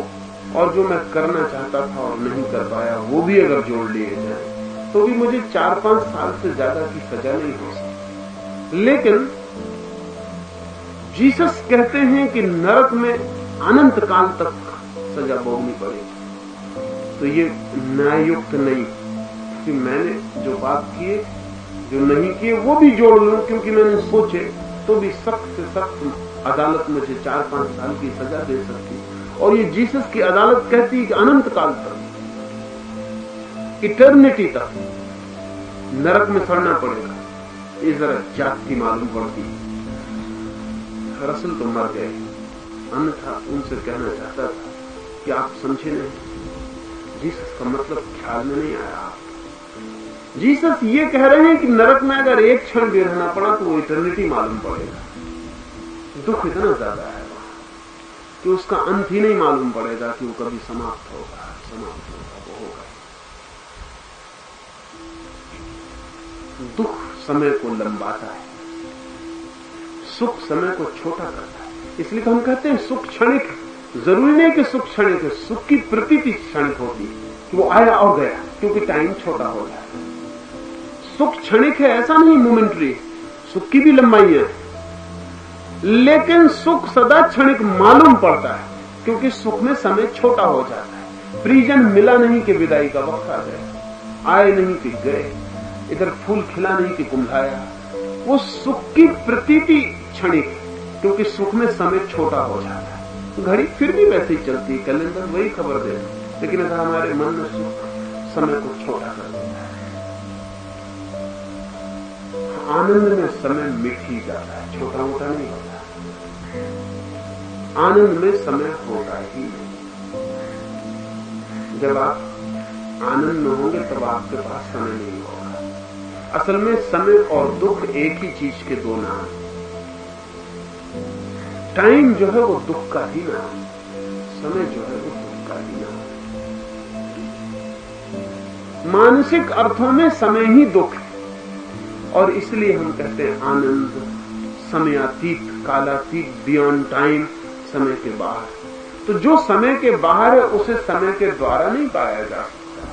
और जो मैं करना चाहता था और नहीं कर पाया वो भी अगर जोड़ लिए जाए, तो भी मुझे 4-5 साल से ज्यादा की सजा नहीं हो सकती। लेकिन जीसस कहते हैं कि नरक में अनंत काल तक सजा भोगनी पड़ेगी। तो ये न्याययुक्त नहीं कि मैंने जो पाप किए, जो नहीं किए वो भी जोड़ लूं, क्योंकि मैंने सोचे, तो भी सख्त से सख्त अदालत मुझे 4-5 साल की सजा दे सकती। और ये जीसस की अदालत कहती है कि अनंत काल तक, इटर्निटी तक नरक में सड़ना पड़ेगा। ये जरा जाति मालूम पड़ती। रसल तो मर गए, अन्यथा उनसे कहना चाहता था कि आप समझे नहीं, जीसस का मतलब ख्याल में नहीं आया। जीसस ये कह रहे हैं कि नरक में अगर एक क्षण भी रहना पड़ा तो वो इटर्निटी मालूम पड़ेगा। दुख इतना ज्यादा है कि उसका अंत ही नहीं मालूम पड़ेगा कि वो कभी समाप्त होगा, वो होगा। दुख समय को लंबाता है, सुख समय को छोटा करता है। इसलिए तो हम कहते हैं सुख क्षणिक। जरूरी नहीं कि सुख क्षणिक है, सुख की प्रतीति क्षणिक होती है कि वो आया और गया, क्योंकि टाइम छोटा हो जाता है। सुख क्षणिक है ऐसा नहीं, मोमेंट्री। सुख की भी लंबाई है, लेकिन सुख सदा क्षणिक मालूम पड़ता है, क्योंकि सुख में समय छोटा हो जाता है। प्रिजन मिला नहीं कि विदाई का वक्त आ गया, आए नहीं कि गए, इधर फूल खिला नहीं कि कुम्भलाया। वो सुख की प्रतीति क्षणिक, क्योंकि सुख में समय छोटा हो जाता है। घड़ी फिर भी वैसे ही चलती है, कैलेंडर वही खबर दे, लेकिन अगर हमारे मन में सुख समय को छोटा कर देता है। आनंद में समय मिट ही जाता है, छोटा मोटा नहीं होता। आनंद में समय होता ही नहीं। जब आप आनंद में होंगे तब आपके पास समय नहीं होगा। असल में समय और दुख एक ही चीज के दो नाम। टाइम जो है वो दुख का ही नाम, समय जो है वो दुख का ही नाम। मानसिक अर्थों में समय ही दुख है, और इसलिए हम कहते हैं आनंद समयातीत, कालातीत, बियॉन्ड टाइम, समय के बाहर। तो जो समय के बाहर है उसे समय के द्वारा नहीं पाया जा सकता।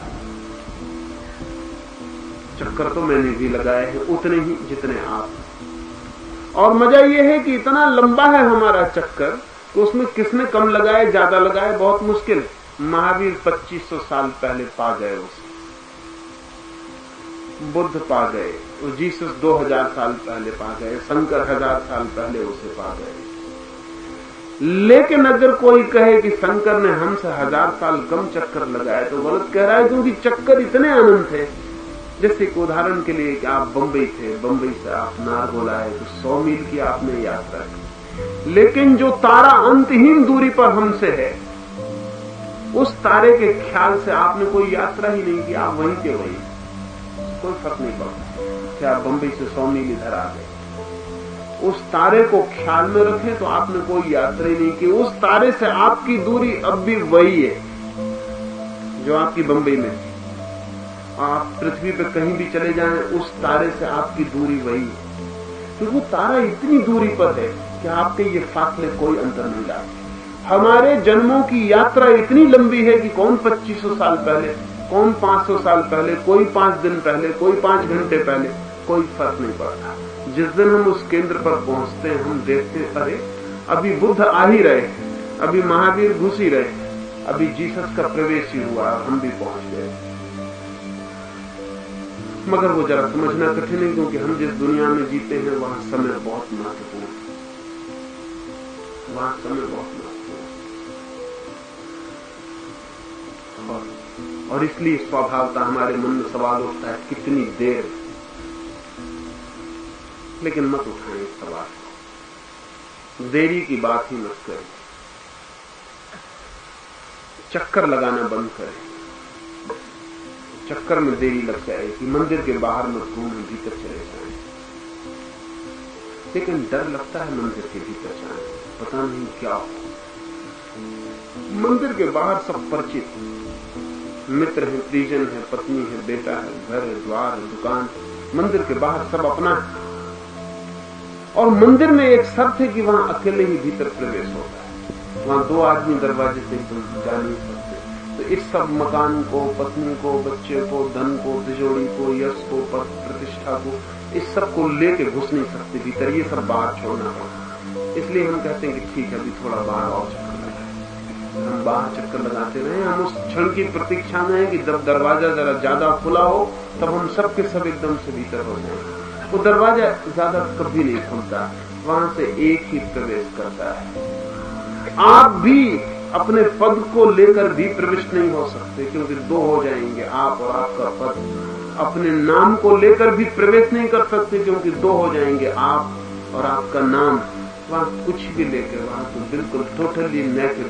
चक्कर तो मैंने भी लगाए हैं उतने ही जितने आप, और मजा यह है कि इतना लंबा है हमारा चक्कर कि उसमें किसने कम लगाए ज्यादा लगाए बहुत मुश्किल। महावीर 2500 साल पहले पा गए उसे, बुद्ध पा गए, जीसस 2000 साल पहले पा गए, शंकर 1000 साल पहले उसे पा गए। लेकिन अगर कोई कहे कि शंकर ने हमसे 1000 साल कम चक्कर लगाए तो गलत कह रहा है, क्योंकि चक्कर इतने अनंत थे। जैसे एक उदाहरण के लिए कि आप बंबई थे, बंबई से आप नारगोल आए तो 100 मील की आपने यात्रा की, लेकिन जो तारा अंतहीन दूरी पर हमसे है उस तारे के ख्याल से आपने कोई यात्रा ही नहीं की, आप वहीं के वहीं, कोई फर्क नहीं पड़ता कि आप बंबई से 100 मील इधर आ गए। उस तारे को ख्याल में रखें तो आपने कोई यात्रा ही नहीं की। उस तारे से आपकी दूरी अब भी वही है जो आपकी बंबई में थी। आप पृथ्वी पे कहीं भी चले जाएं, उस तारे से आपकी दूरी वही है, क्योंकि वो तारा इतनी दूरी पर है कि आपके ये फासले कोई अंतर नहीं लाते। हमारे जन्मों की यात्रा इतनी लंबी है कि कौन 2500 साल पहले, कौन 500 साल पहले, कोई 5 दिन पहले, कोई 5 घंटे पहले, कोई फर्क नहीं पड़ता। जिस दिन हम उस केंद्र पर पहुंचते हैं हम देखते हैं अरे अभी बुद्ध आ ही रहे, अभी महावीर घुस ही रहे, अभी जीसस का प्रवेश ही हुआ, हम भी पहुंच गए। मगर वो जरा समझना कठिन है, क्योंकि हम जिस दुनिया में जीते हैं वहां समय बहुत महत्वपूर्ण है, वहां समय बहुत महत्वपूर्ण है। और इसलिए स्वभावतः हमारे मन में सवाल उठता है कितनी देर, लेकिन मत उठाएं इस सवाल को, देरी की बात ही मत करें, चक्कर लगाना बंद करें। चक्कर में देरी लग जाएगी, मंदिर के बाहर मत घूमें, भीतर चले जाएं। लेकिन डर लगता है मंदिर के भीतर जाने, पता नहीं क्या हो। मंदिर के बाहर सब परिचित, मित्र है, परिजन है, पत्नी है, बेटा है, घर है, द्वार है, दुकान। मंदिर के बाहर सब अपना है, और मंदिर में एक शर्त है कि वहां अकेले ही भीतर प्रवेश होता है। वहां 2 आदमी दरवाजे से तुम जा नहीं सकते। तो इस सब मकान को, पत्नी को, बच्चे को, धन को, तिजोरी को, यश को, पद प्रतिष्ठा को, इस सब को लेके घुस नहीं सकते भीतर, ये सब बाहर छोड़ना पड़ता। इसलिए हम कहते हैं कि ठीक है अभी थोड़ा बाहर और चक्कर लगाए। हम बाहर चक्कर लगाते रहे, हम उस क्षण की प्रतीक्षा में है कि जब दरवाजा जरा ज्यादा खुला हो तब हम सब के सब एकदम से भीतर हो जाए। वो दरवाजा ज्यादा कभी नहीं खुलता, वहां से एक ही प्रवेश करता है। आप भी अपने पद को लेकर भी प्रविष्ट नहीं हो सकते, क्योंकि 2 हो जाएंगे, आप और आपका पद। अपने नाम को लेकर भी प्रवेश नहीं कर सकते, क्योंकि 2 हो जाएंगे, आप और आपका नाम। वहां कुछ भी लेकर, वहां तो बिल्कुल टोटली नेकेड,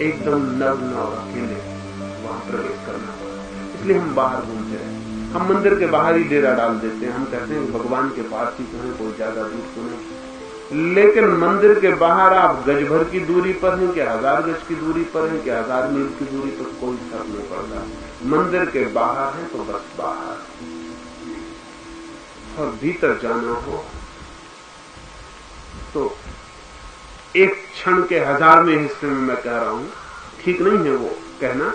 एकदम नग्न और अकेले वहां प्रवेश करना। इसलिए हम बाहर घूमते रहे, हम मंदिर के बाहर ही डेरा डाल देते हैं। हम कहते हैं कि भगवान के पास ही तो है, कोई ज्यादा दूर तो नहीं। लेकिन मंदिर के बाहर आप गज भर की दूरी पर हैं कि 1000 गज की दूरी पर हैं कि 1000 मील की दूरी पर, कोई फर्क नहीं पड़ता। मंदिर के बाहर है तो बस बाहर, और भीतर जाना हो तो एक क्षण के 1000वें हिस्से में मैं कह रहा हूं, ठीक नहीं है वो कहना,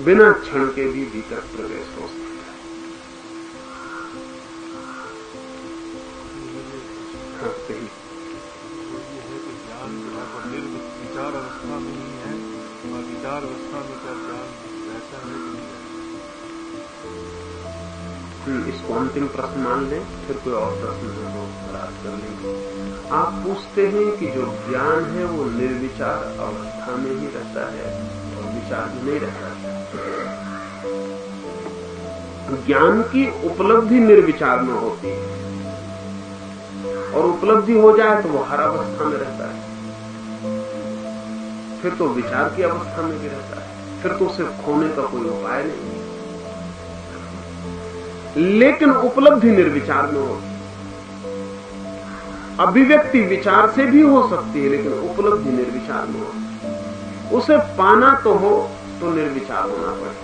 बिना क्षण के भी भीतर प्रवेश हो सकता है। हाँ, सही। निर्विचार अवस्था में ही है, और विचार अवस्था में क्या ज्ञान रहता है कि नहीं? इसको अंतिम प्रश्न मान लें, फिर कोई और प्रश्न है तो बात कर लेंगे। आप पूछते हैं कि जो ज्ञान है वो निर्विचार अवस्था में ही रहता है और विचार में नहीं रहता है। ज्ञान की उपलब्धि निर्विचार में होती है, और उपलब्धि हो जाए तो वो हर अवस्था में रहता है, फिर तो विचार की अवस्था में भी रहता है, फिर तो उसे खोने का कोई उपाय नहीं। लेकिन उपलब्धि निर्विचार में होती है। अभिव्यक्ति विचार से भी हो सकती है, लेकिन उपलब्धि निर्विचार में होती है। उसे पाना तो हो तो निर्विचार होना पड़े।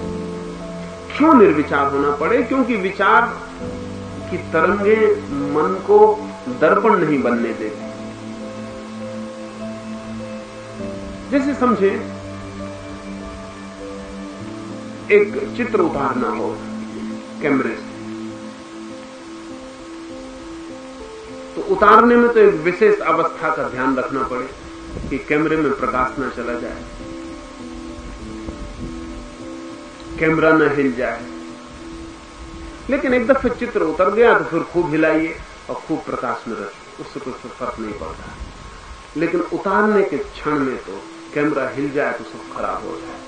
क्यों निर्विचार होना पड़े? क्योंकि विचार की तरंगे मन को दर्पण नहीं बनने देती। जैसे समझे, एक चित्र उतारना हो कैमरे से, तो उतारने में तो एक विशेष अवस्था का ध्यान रखना पड़े कि कैमरे में प्रकाश न चला जाए, कैमरा न हिल जाए। लेकिन एक दफे चित्र उतर गया तो फिर खूब हिलाइए और खूब प्रकाश में रखिए, उससे कुछ फर्क नहीं पड़ता। लेकिन उतारने के क्षण में तो कैमरा हिल जाए तो सब खराब हो जाए।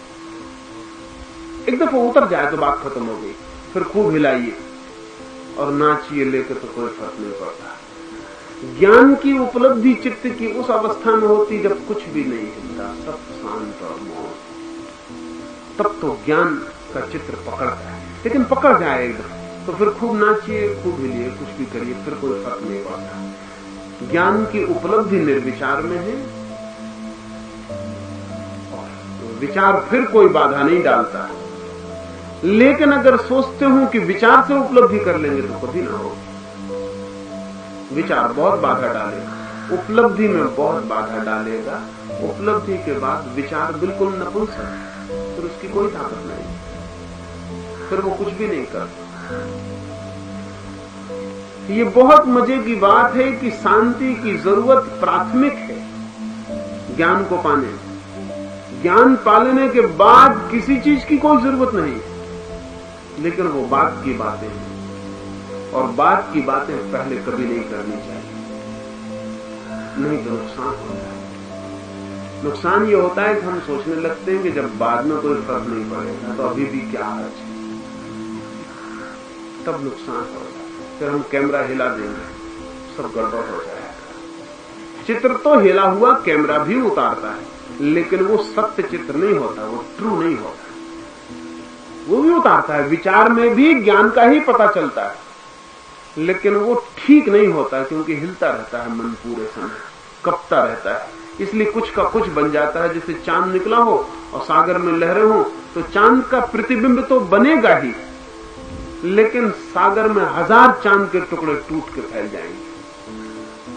एक दफा उतर जाए तो बात खत्म हो गई, फिर खूब हिलाइए और नाचिए लेकर तो कोई फर्क नहीं पड़ता। ज्ञान की उपलब्धि चित्त की उस अवस्था में होती जब कुछ भी नहीं हिलता, सब शांत और मौन, तब तो ज्ञान का चित्र पकड़ता है। लेकिन पकड़ जाए एक दफा तो फिर खूब नाचिए, खूब हिलिए, कुछ भी करिए, फिर कोई फर्क नहीं पड़ता। ज्ञान की उपलब्धि निर्विचार में है, और विचार फिर कोई बाधा नहीं डालता। लेकिन अगर सोचते हो कि विचार से उपलब्धि कर लेंगे तो कभी ना हो। विचार बहुत बाधा डालेगा, उपलब्धि में बहुत बाधा डालेगा। उपलब्धि के बाद विचार बिल्कुल नपुंसक, फिर उसकी कोई ताकत नहीं, फिर वो कुछ भी नहीं करता। ये बहुत मजे की बात है कि शांति की जरूरत प्राथमिक है ज्ञान को पाने में। ज्ञान पालने के बाद किसी चीज की कोई जरूरत नहीं, लेकिन वो बाद की बातें हैं, और बाद की बातें पहले कभी नहीं करनी चाहिए, नहीं तो नुकसान होता है। नुकसान ये होता है कि हम सोचने लगते हैं कि जब बाद में कोई फर्क नहीं पड़ेगा तो अभी भी क्या हर्ज है, तब नुकसान होगा। फिर हम कैमरा हिला देंगे, सब गड़बड़ हो जाएगा। चित्र तो हिला हुआ कैमरा भी उतारता है, लेकिन वो सत्य चित्र नहीं होता, वो ट्रू नहीं होता। वो भी उतारता है, विचार में भी ज्ञान का ही पता चलता है, लेकिन वो ठीक नहीं होता, क्योंकि हिलता रहता है मन पूरे समय, कपता रहता है। इसलिए कुछ का कुछ बन जाता है। जैसे चांद निकला हो और सागर में लहरें हो, तो चांद का प्रतिबिंब तो बनेगा ही, लेकिन सागर में 1000 चांद के टुकड़े टूट के फैल जाएंगे।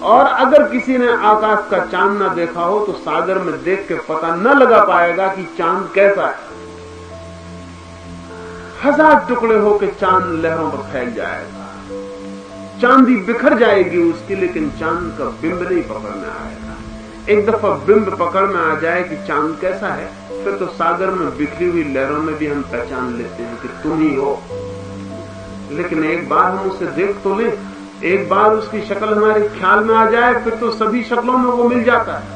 और अगर किसी ने आकाश का चांद ना देखा हो तो सागर में देख के पता न लगा पाएगा कि चांद कैसा है। 1000 टुकड़े होकर चांद लहरों पर फैल जाएगा, चांदी बिखर जाएगी उसकी, लेकिन चांद का बिंब नहीं पकड़ में आएगा। एक दफा बिंब पकड़ में आ जाए कि चांद कैसा है, फिर तो सागर में बिखरी हुई लहरों में भी हम पहचान लेते हैं कि तुम ही हो। लेकिन एक बार हम उसे देख तो लें, एक बार उसकी शक्ल हमारे ख्याल में आ जाए, फिर तो सभी शक्लों में वो मिल जाता है।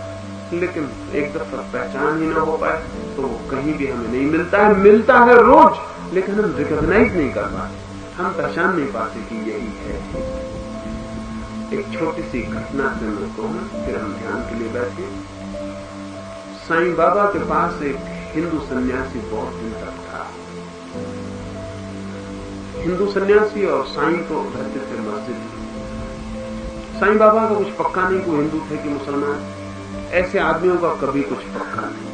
लेकिन एक दफा पहचान ही ना हो पाए तो वो कहीं भी हमें नहीं मिलता है। मिलता है रोज, लेकिन हम रिकॉग्नाइज नहीं कर पाते, हम पहचान नहीं पाते कि यही है। एक छोटी सी घटना से मैं कहूं, फिर हम ध्यान के लिए बैठे। साईं बाबा के पास एक हिंदू सन्यासी बहुत दिन तक था। हिंदू सन्यासी और साईं को रहते थे मस्जिद। साईं बाबा का कुछ पक्का नहीं, कोई हिंदू थे कि मुसलमान, ऐसे आदमियों का कभी कुछ पक्का नहीं।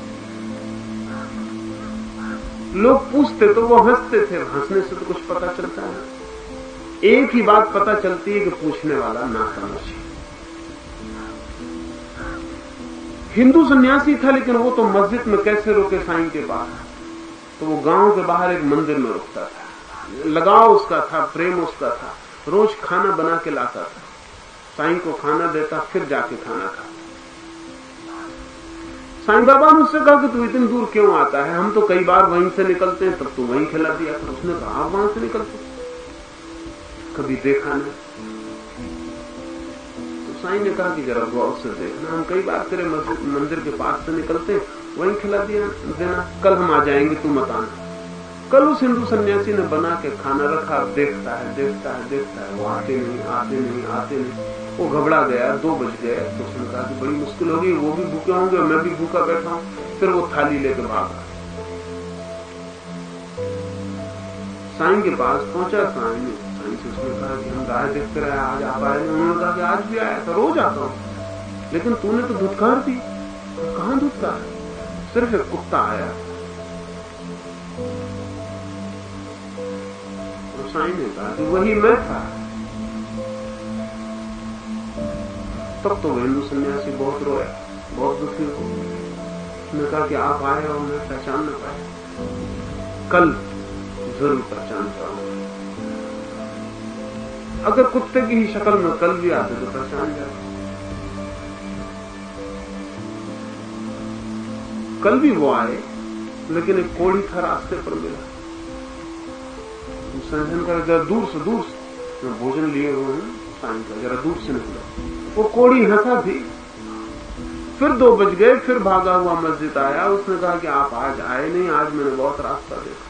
लोग पूछते तो वो हंसते थे, हंसने से तो कुछ पता चलता है। एक ही बात पता चलती है कि पूछने वाला ना समझे। हिंदू सन्यासी था, लेकिन वो तो मस्जिद में कैसे रुके साईं के पास, तो वो गांव के बाहर एक मंदिर में रुकता था। लगाव उसका था, प्रेम उसका था, रोज खाना बना के लाता था, साईं को खाना देता, फिर जाके खाना खाता। साईं बाबा ने उससे कहा कि तू इतनी दूर क्यों आता है, हम तो कई बार वहीं से निकलते हैं, तब तू वहीं खिला दिया था। उसने कहा आप वहां से निकलते, कभी देखा नहीं। तो साईं ने कहा कि जरा गौर से देखना, हम कई बार तेरे मंदिर के पास से निकलते, वहीं खिला दिया देना, कल हम आ जाएंगे, तू मत आना। कल उस हिंदू सन्यासी ने बना के खाना रखा, देखता है देखता है देखता है, वो आते नहीं आते नहीं आते नहीं। वो घबरा गया, 2 बज गए, तो उसने कहा कि बड़ी मुश्किल होगी, वो भी भूखे होंगे, मैं भी भूखा बैठा हूं। फिर वो थाली लेकर भागा, साईं के पास पहुंचा। साईं से उसने कहा कि हम राह देखते रहे, आज आप आए। उन्होंने कहा कि आज भी आया था, रोज आता हूं, लेकिन तूने तो धुतकार दी। कहां धुतकार, सिर्फ एक कुत्ता आया। तो साईं ने कहा कि वही मैं था। तब तो हिंदू सन्यासी बहुत रोया, बहुत दुखी हो। उसने कहा कि आप आए और मैं पहचान न पाया, कल जरूर पहचान पाऊंगा। अगर कुत्ते की ही शक्ल में कल भी आते तो पहचान जाते। कल भी वो आए, लेकिन एक कोढ़ी था रास्ते पर मिला। संजन का जरा दूर से मैं भोजन लिए हुए हूं साईं का, जरा दूर से निकला। वो कोढ़ी हंसा भी। फिर 2 बज गए, फिर भागा हुआ मस्जिद आया। उसने कहा कि आप आज आए नहीं, आज मैंने बहुत रास्ता देखा।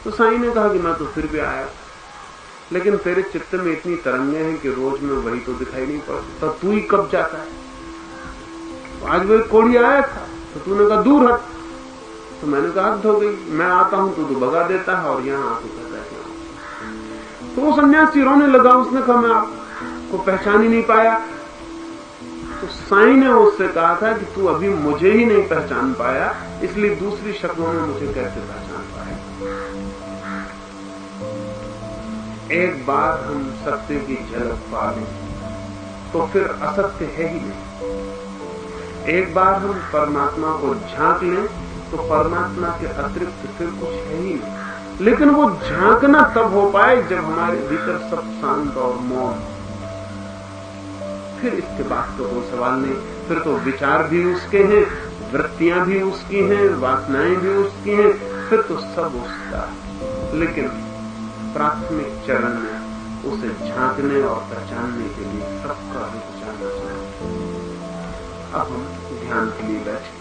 तो साईं ने कहा कि मैं तो फिर भी आया, लेकिन तेरे चित्त में इतनी तरंगे हैं कि रोज में वही तो दिखाई नहीं पड़ता, तब तू ही कब जाता है। तो आज वो कोढ़ी आया था, तो तूने कहा दूर हट। तो मैंने कहा हद हो गई, मैं आता हूं तो तू भगा देता है, और यहां आके कर बैठा। तो वो सन्यासी रोने लगा। उसने कहा मैं आपको पहचान ही नहीं पाया। तो साईं ने उससे कहा था कि तू अभी मुझे ही नहीं पहचान पाया, इसलिए दूसरी शक्लों में मुझे कैसे पहचान पाया। एक बार हम सत्य की झलक पा लें तो फिर असत्य है ही नहीं। एक बार हम परमात्मा को झांक लें तो परमात्मा के अतिरिक्त फिर कुछ है ही नहीं। लेकिन वो झांकना तब हो पाए जब हमारे भीतर सब शांत और मौन। फिर इसके बाद तो कोई सवाल नहीं, फिर तो विचार भी उसके हैं, वृत्तियां भी उसकी हैं, वासनाएं भी उसकी हैं, फिर तो सब उसका। लेकिन प्राथमिक चरण में उसे झांकने और पहचानने के लिए सबका रुक जाना चाहिए। अब हम ध्यान के लिए बैठे।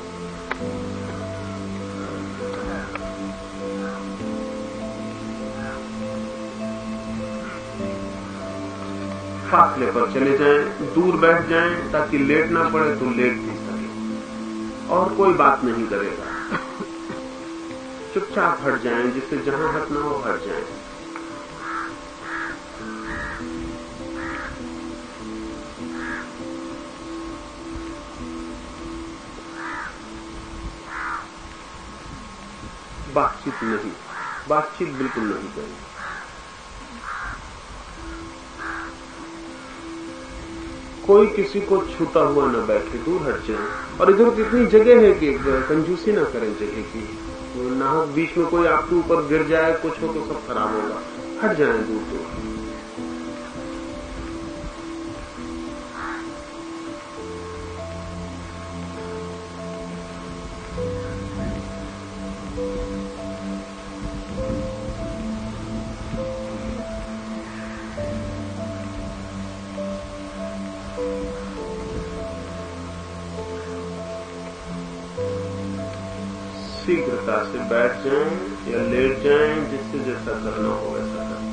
फासले पर चले जाएं, दूर बैठ जाएं, ताकि लेट ना पड़े तो लेट भी सके और कोई बात नहीं करेगा। चुपचाप हट जाएं, जिससे जहां हटना हो हट जाएं। बातचीत बिल्कुल नहीं करें। कोई किसी को छूता हुआ न बैठे, दूर हट जाए। और इधर कितनी जगह है कि कंजूसी ना करें जगह की। तो नाहक बीच में कोई आपके ऊपर गिर जाए, कुछ हो तो सब खराब होगा। हट जाए दूर दूर। शीघ्रता से बैठ जाएं या लेट जाएं, जिससे जैसा करना हो वैसा करें।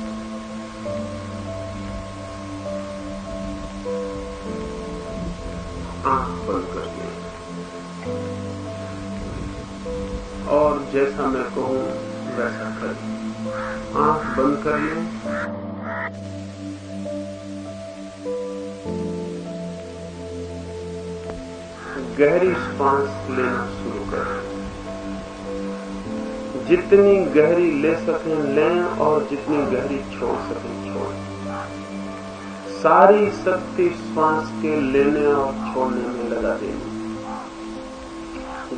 आंख बंद कर लें और जैसा मैं कहूं वैसा करें। आंख बंद कर लें गहरी सांस लेना शुरू करें। जितनी गहरी ले सकें लें और जितनी गहरी छोड़ सकें छोड़ें। सारी शक्ति श्वास के लेने और छोड़ने में लगा देनी।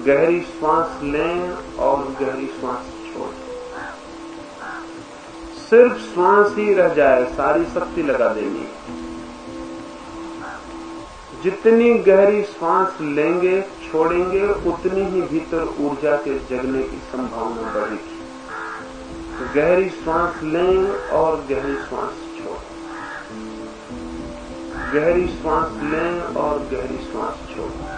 गहरी श्वास लें और गहरी श्वास छोड़ें। सिर्फ श्वास ही रह जाए, सारी शक्ति लगा देनी। जितनी गहरी श्वास लेंगे छोड़ेंगे उतनी ही भीतर ऊर्जा के जगने की संभावना बढ़ेगी। गहरी श्वास लें और गहरी श्वास छोड़ें। गहरी श्वास लें और गहरी श्वास छोड़ें।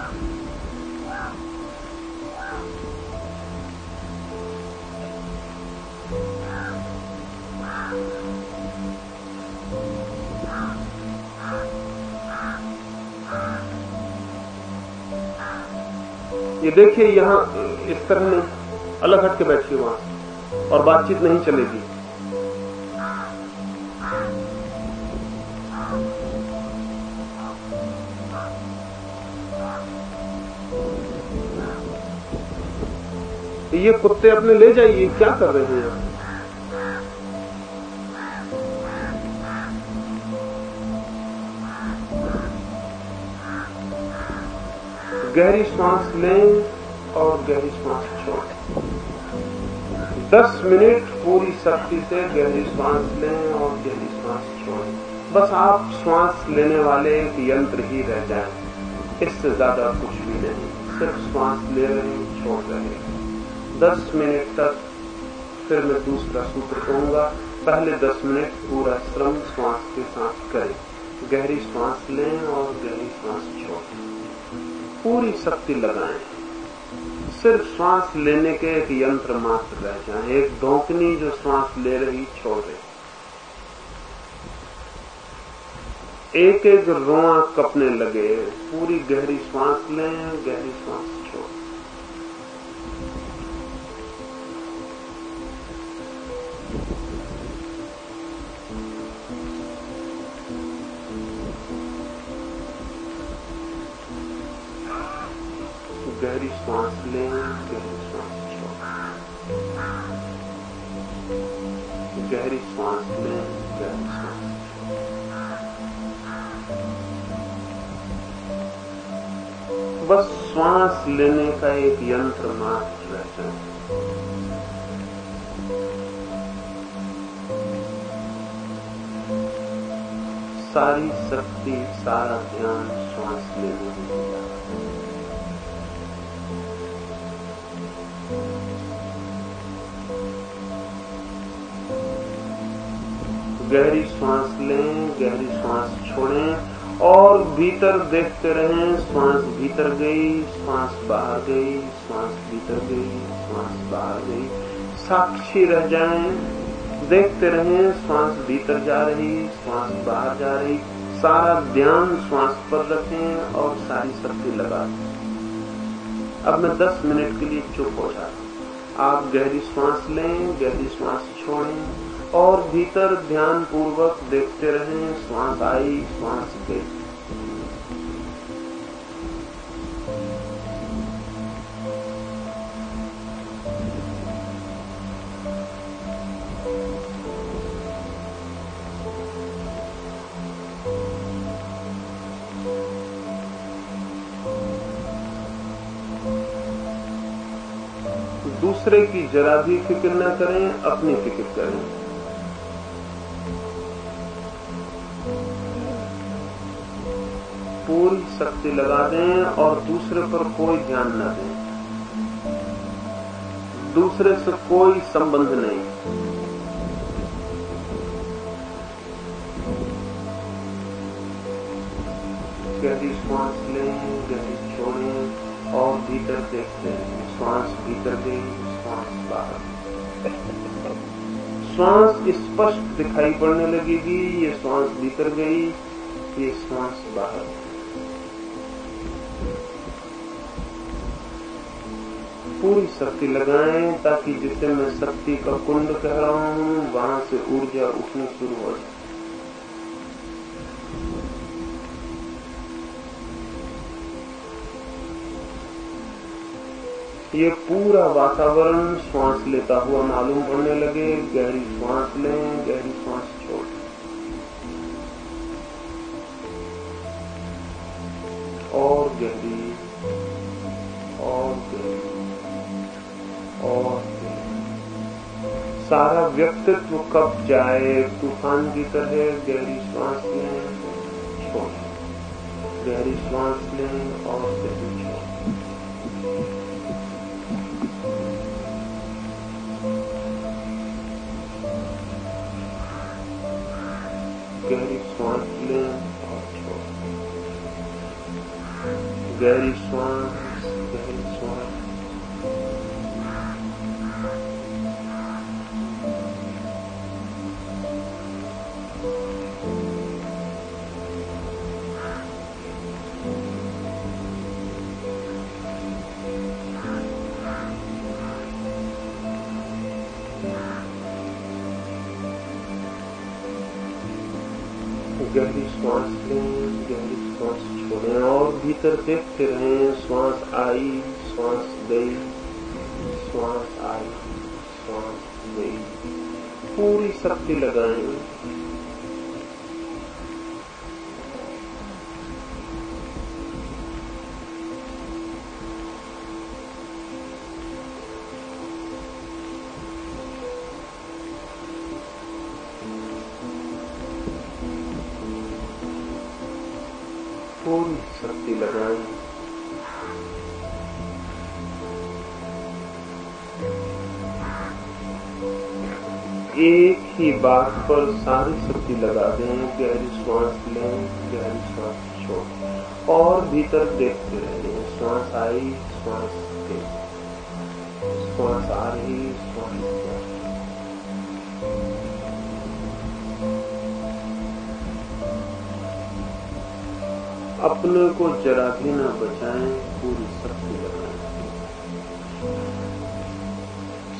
ये देखिए यहां इस तरह नहीं, अलग हट के बैठिए वहां और बातचीत नहीं चलेगी। ये कुत्ते अपने ले जाइए, क्या कर रहे हैं आप? गहरी श्वास लें और गहरी श्वास छोड़ें। 10 मिनट पूरी शक्ति से गहरी श्वास लें और गहरी श्वास छोड़ें। बस आप श्वास लेने वाले एक यंत्र ही रह जाएं, इससे ज्यादा कुछ भी नहीं। सिर्फ श्वास ले रहे छोड़ रहे 10 मिनट तक। फिर मैं दूसरा सूत्र कहूंगा। पहले 10 मिनट पूरा श्रम श्वास के साथ करें। गहरी श्वास लें और गहरी श्वास छोड़ें। पूरी शक्ति लगाएं। सिर्फ श्वास लेने के एक यंत्र मात्र रह जाए, एक धोकनी जो श्वास ले रही छोड़ रही। एक एक रोआ कपने लगे। पूरी गहरी श्वास लें, गहरी श्वास छोड़। गहरी श्वास लें, गहरी श्वास छोड़। गहरी श्वास लें, गहरी श्वास छोड़। बस श्वास लेने का एक यंत्र मात्र रह जाए। सारी शक्ति, सारा ध्यान श्वास लेने में दिया। गहरी श्वास लें, गहरी श्वास छोड़ें और भीतर देखते रहें। श्वास भीतर गई, श्वास बाहर गई, श्वास भीतर गई, श्वास बाहर गई। साक्षी रह जाएं, देखते रहें। श्वास भीतर जा रही, श्वास बाहर जा रही। सारा ध्यान श्वास पर रखें और सारी शक्ति लगा दें। अब मैं 10 मिनट के लिए चुप हो जाता। आप गहरी श्वास लें, गहरी श्वास छोड़ें और भीतर ध्यान पूर्वक देखते रहें। श्वास आई, श्वास गई। दूसरे की जरा भी फिक्र न करें, अपनी फिक्र करें। पूरी शक्ति लगा दें और दूसरे पर कोई ध्यान न दें। दूसरे से कोई संबंध नहीं। गहरी श्वास लें, गहरी छोड़ें और भीतर देखते हैं। श्वास भीतर गई, श्वास बाहर। श्वास स्पष्ट दिखाई पड़ने लगेगी। ये श्वास भीतर गई, ये श्वास बाहर। पूरी शक्ति लगाएं ताकि जिसे मैं शक्ति का कुंड कह रहा हूं वहां से ऊर्जा उठनी शुरू हो जाए। ये पूरा वातावरण श्वास लेता हुआ मालूम पड़ने लगे। गहरी श्वास लें, गहरी श्वास छोड़ें। और गहरी, और गहरी, और गहरी। सारा व्यक्तित्व कब जाए तूफान की तरह। गहरी श्वास लें, छोड़ें, गहरी श्वास लें और गहरी छोड़ें। गहरी श्वास लें और छोड़ें, गहरी श्वास, गहरी श्वास। गहरी श्वास लें, गहरी श्वास छोड़ें और भीतर देखते रहें। श्वास आई, श्वास गई, श्वास आई, श्वास गई। पूरी शक्ति लगाएं। पूरी शक्ति लगाएं। एक ही बात पर सारी शक्ति लगा दें। गहरी श्वास लें, गहरी श्वास छोड़ें और भीतर देखते रहें। श्वास आई, श्वास गई, श्वास आ रही, श्वास जा रही। अपने को जरा भी न बचाएं, पूरी शक्ति लगाएं।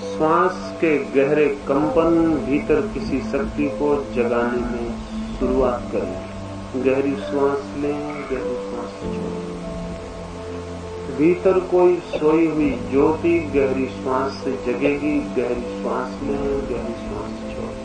श्वास के गहरे कंपन भीतर किसी शक्ति को जगाने में शुरुआत करें। गहरी श्वास लें, गहरी श्वास छोड़ें। भीतर कोई सोई हुई ज्योति गहरी श्वास से जगेगी। गहरी श्वास लें, गहरी श्वास छोड़ें।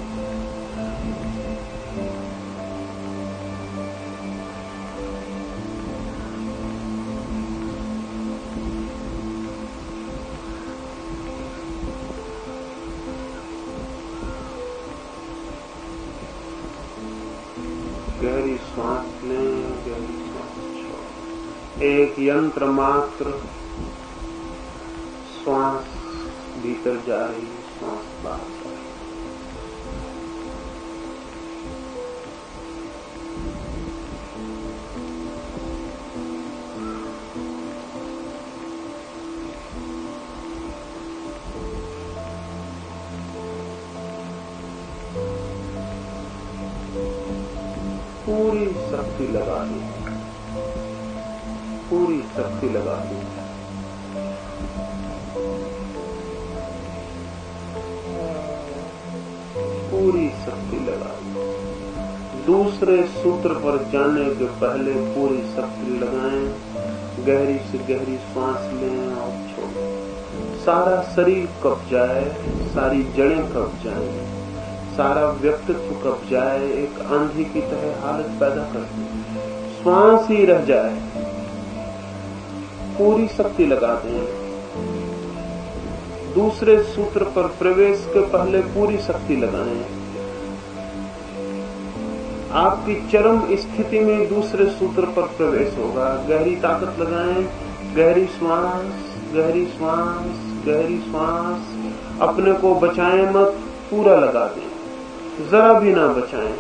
गहरी श्वास लें, गहरी श्वास छोड़ें। एक यंत्र मात्र श्वास भीतर जा रही, श्वास बाहर जा रही। पूरी शक्ति लगा दी, पूरी शक्ति लगा दी। पूरी शक्ति लगा दी। दूसरे सूत्र पर जाने के पहले पूरी शक्ति लगाएं। गहरी से गहरी श्वास लें और छोड़ें। सारा शरीर कब जाए, सारी जड़ें कब जाएं, सारा व्यक्तित्व कब जाए। एक आंधी की तरह हालत पैदा करती, श्वास ही रह जाए। पूरी शक्ति लगा दें। दूसरे सूत्र पर प्रवेश के पहले पूरी शक्ति लगाएं। आपकी चरम स्थिति में दूसरे सूत्र पर प्रवेश होगा। गहरी ताकत लगाएं। गहरी श्वास, गहरी श्वास, गहरी श्वास। अपने को बचाएं मत, पूरा लगा दें, जरा भी ना बचाएं।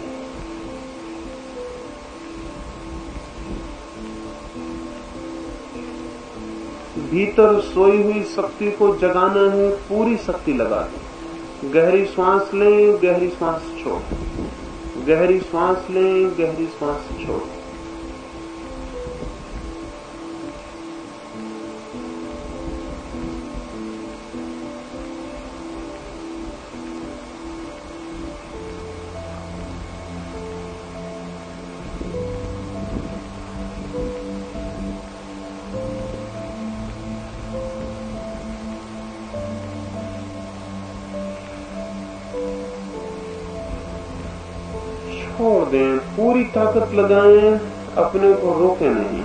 भीतर सोई हुई शक्ति को जगाना है, पूरी शक्ति लगा दें। गहरी श्वास लें, गहरी श्वास छोड़ें। गहरी श्वास लें, गहरी श्वास छोड़ें। छोड़ दें, पूरी ताकत लगाएं, अपने को रोके नहीं।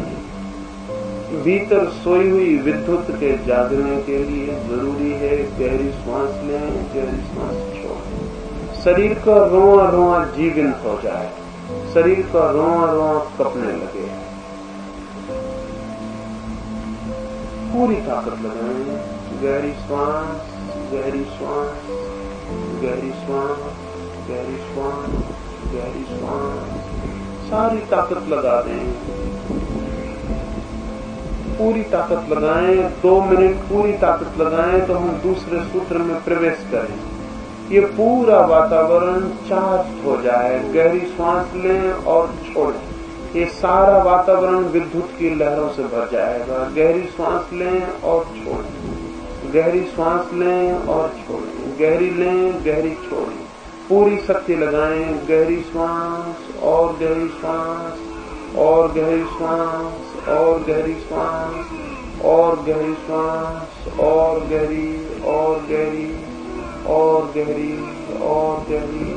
भीतर सोई हुई विद्युत के जागने के लिए जरूरी है गहरी सांस लें, गहरी सांस छोड़ें। शरीर का रोआ रोआ जीवंत हो जाए, शरीर का रोआ रोआ कपने लगे। पूरी ताकत लगाएं, गहरी श्वास, गहरी श्वास, गहरी श्वास, गहरी श्वास, गहरी श्वास, सारी ताकत लगा दें। पूरी ताकत लगाएं, 2 मिनट पूरी ताकत लगाएं तो हम दूसरे सूत्र में प्रवेश करें। ये पूरा वातावरण चार्ज हो जाए। गहरी सांस लें और छोड़ें, ये सारा वातावरण विद्युत की लहरों से भर जाएगा। गहरी सांस लें और छोड़ें, गहरी सांस लें और छोड़ें, गहरी लें, गहरी छोड़ें। पूरी शक्ति लगाएं, गहरी सांस और गहरी सांस और गहरी सांस और गहरी सांस और गहरी सांस और गहरी और गहरी और गहरी और गहरी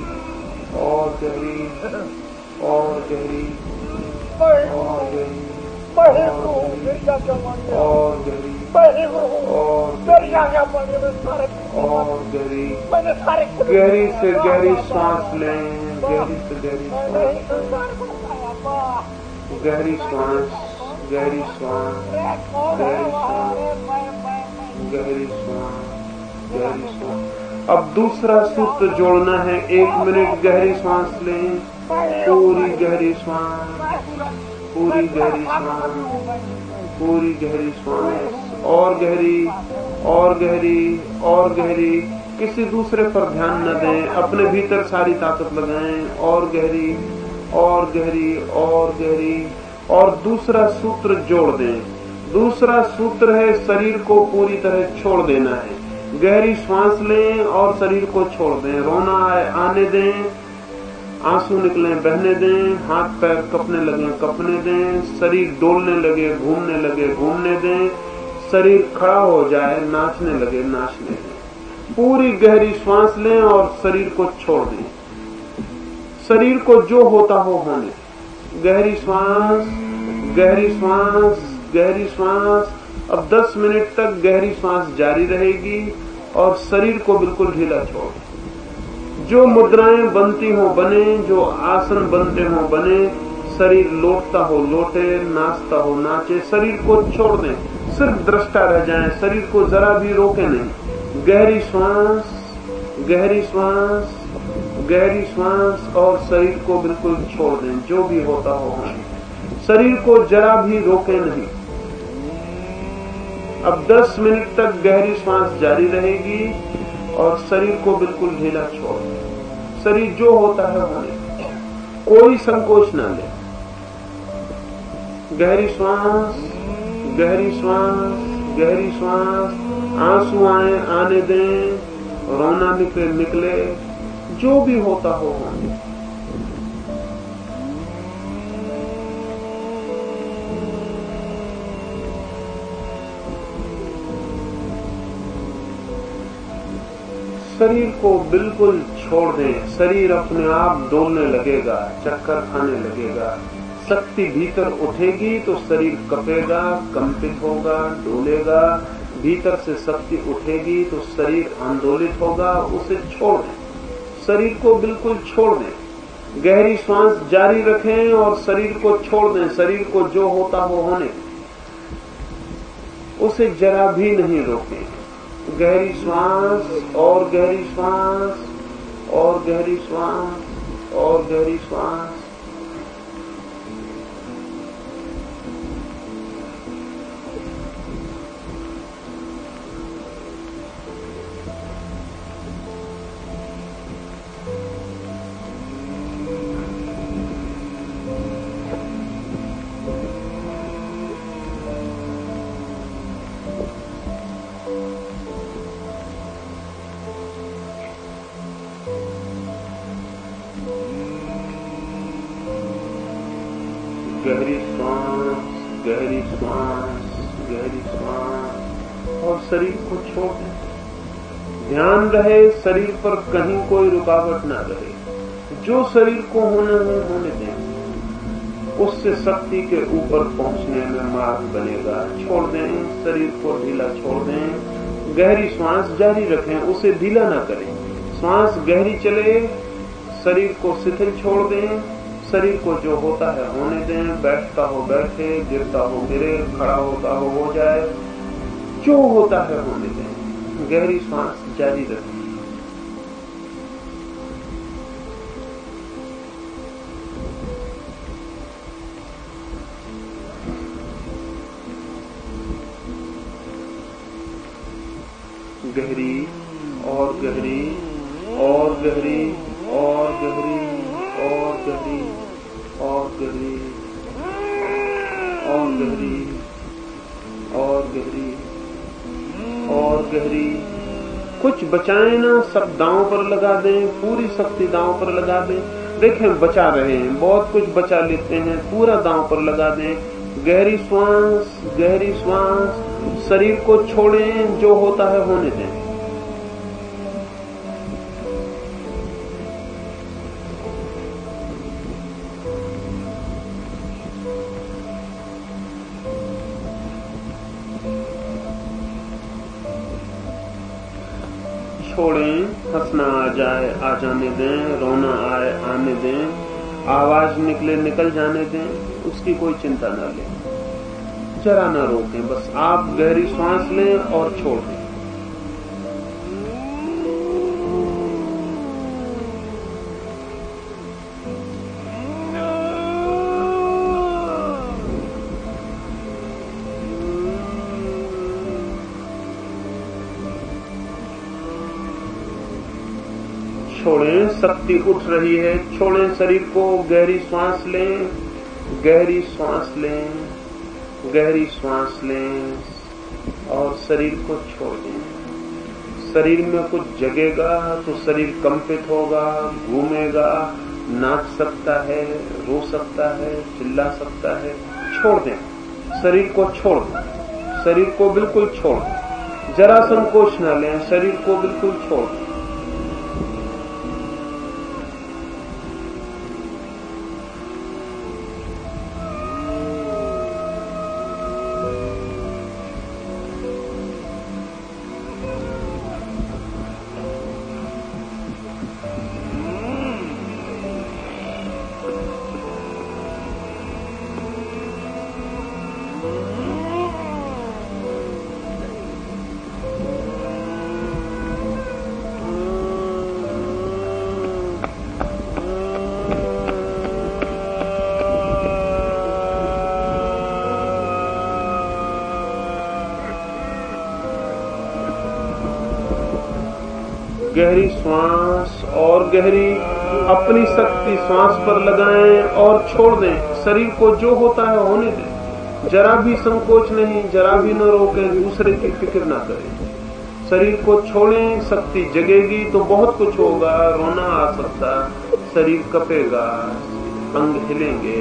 और गहरी और गहरी और गहरी और गहरी और गहरी गहरी से गहरी सांस लें, गहरी से गहरी सांस, गहरी सांस, गहरी सांस, गहरी सांस, गहरी सांस, गहरी सांस। अब दूसरा सूत्र जोड़ना है। 1 मिनट गहरी सांस लें, पूरी गहरी सांस, पूरी गहरी सांस, पूरी गहरी सांस, और गहरी और गहरी और गहरी। किसी दूसरे पर ध्यान न दें, अपने भीतर सारी ताकत लगाएं। और गहरी और गहरी और गहरी। और दूसरा सूत्र जोड़ दें। दूसरा सूत्र है शरीर को पूरी तरह छोड़ देना है। गहरी सांस लें और शरीर को छोड़ दें। रोना आने दें, आंसू निकले बहने दें, हाथ पैर कपने लगे कपने दें, शरीर डोलने लगे घूमने लगे घूमने दें, शरीर खड़ा हो जाए नाचने लगे नाचने दें। पूरी गहरी सांस लें और शरीर को छोड़ दें। शरीर को जो होता हो होने। गहरी श्वास, गहरी श्वास, गहरी श्वास। अब 10 मिनट तक गहरी श्वास जारी रहेगी और शरीर को बिल्कुल ढीला छोड़। जो मुद्राएं बनती हो बने, जो आसन बनते हो बने, शरीर लौटता हो लौटे, नाचता हो नाचे। शरीर को छोड़ दें, सिर्फ दृष्टा रह जाएं, शरीर को जरा भी रोके नहीं। गहरी श्वास, गहरी श्वास, गहरी श्वास और शरीर को बिल्कुल छोड़ दें। जो भी होता हो शरीर को जरा भी रोके नहीं। अब 10 मिनट तक गहरी श्वास जारी रहेगी और शरीर को बिल्कुल ढीला छोड़ दें। शरीर जो होता है होने, कोई संकोच न ले। गहरी श्वास, गहरी श्वास, गहरी श्वास। आंसू आए आने दें, रोना निकले निकले, जो भी होता हो होने। शरीर को बिल्कुल छोड़ दें। शरीर अपने आप डोलने लगेगा, चक्कर खाने लगेगा। शक्ति भीतर उठेगी तो शरीर कपेगा, कंपित होगा, डोलेगा। भीतर से शक्ति उठेगी तो शरीर आंदोलित होगा। उसे छोड़ दें, शरीर को बिल्कुल छोड़ दें। गहरी सांस जारी रखें और शरीर को छोड़ दें। शरीर को जो होता हो होने, उसे जरा भी नहीं रोकें। गहरी श्वास और गहरी श्वास और गहरी श्वास और गहरी श्वास। गहरी श्वास, गहरी श्वास, गहरी श्वास और शरीर को छोड़ दें। ध्यान रहे शरीर पर कहीं कोई रुकावट ना रहे। जो शरीर को होना है होने दें, उससे शक्ति के ऊपर पहुंचने में मार्ग बनेगा। छोड़ दें, शरीर को ढीला छोड़ दें, गहरी श्वास जारी रखें, उसे ढीला ना करें। श्वास गहरी चले, शरीर को शिथिल छोड़ दें, शरीर को जो होता है होने दें, बैठता हो बैठे, गिरता हो गिरे, खड़ा होता हो जाए, जो होता है होने दें, गहरी श्वास जारी रखें। गहरी और गहरी और गहरी और गहरी और गहरी और गहरी और गहरी और गहरी और गहरी। कुछ बचाएं ना, सब दांव पर लगा दें, पूरी शक्ति दांव पर लगा दें। देखें बचा रहे हैं, बहुत कुछ बचा लेते हैं, पूरा दांव पर लगा दें। गहरी श्वास, गहरी श्वास, शरीर को छोड़ें, जो होता है होने दें। छोड़ें, हंसना आ जाए आ जाने दें, रोना आए आने दें, आवाज निकले निकल जाने दें, उसकी कोई चिंता न लें, जरा न रोकें। बस आप गहरी सांस लें और छोड़ दें। छोड़ें, शक्ति उठ रही है, छोड़ें शरीर को, गहरी श्वास लें, गहरी श्वास लें, गहरी श्वास लें और शरीर को छोड़ दें। शरीर में कुछ जगेगा तो शरीर कंपित होगा, घूमेगा, नाच सकता है, रो सकता है, चिल्ला सकता है। छोड़ दें, शरीर को छोड़ दें, शरीर को बिल्कुल छोड़ दें, जरा संकोच न लें, शरीर को बिल्कुल छोड़ दें। गहरी श्वास और गहरी, अपनी शक्ति श्वास पर लगाएं और छोड़ दें। शरीर को जो होता है होने दें, जरा भी संकोच नहीं, जरा भी न रोकें, दूसरे की फिक्र न करें। शरीर को छोड़ें, शक्ति जगेगी तो बहुत कुछ होगा, रोना आ सकता, शरीर कपेगा, अंग हिलेंगे,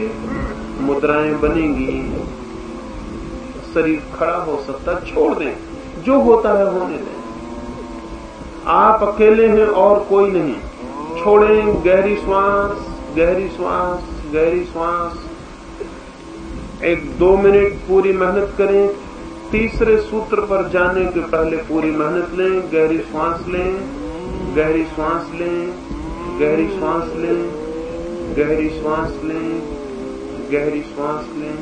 मुद्राएं बनेंगी, शरीर खड़ा हो सकता। छोड़ दें, जो होता है होने दें। आप अकेले हैं और कोई नहीं। छोड़ें, गहरी श्वास, गहरी श्वास, गहरी श्वास। 1-2 मिनट पूरी मेहनत करें। तीसरे सूत्र पर जाने के पहले पूरी मेहनत लें। गहरी श्वास लें, गहरी श्वास लें, गहरी श्वास लें, गहरी श्वास लें, गहरी श्वास लें,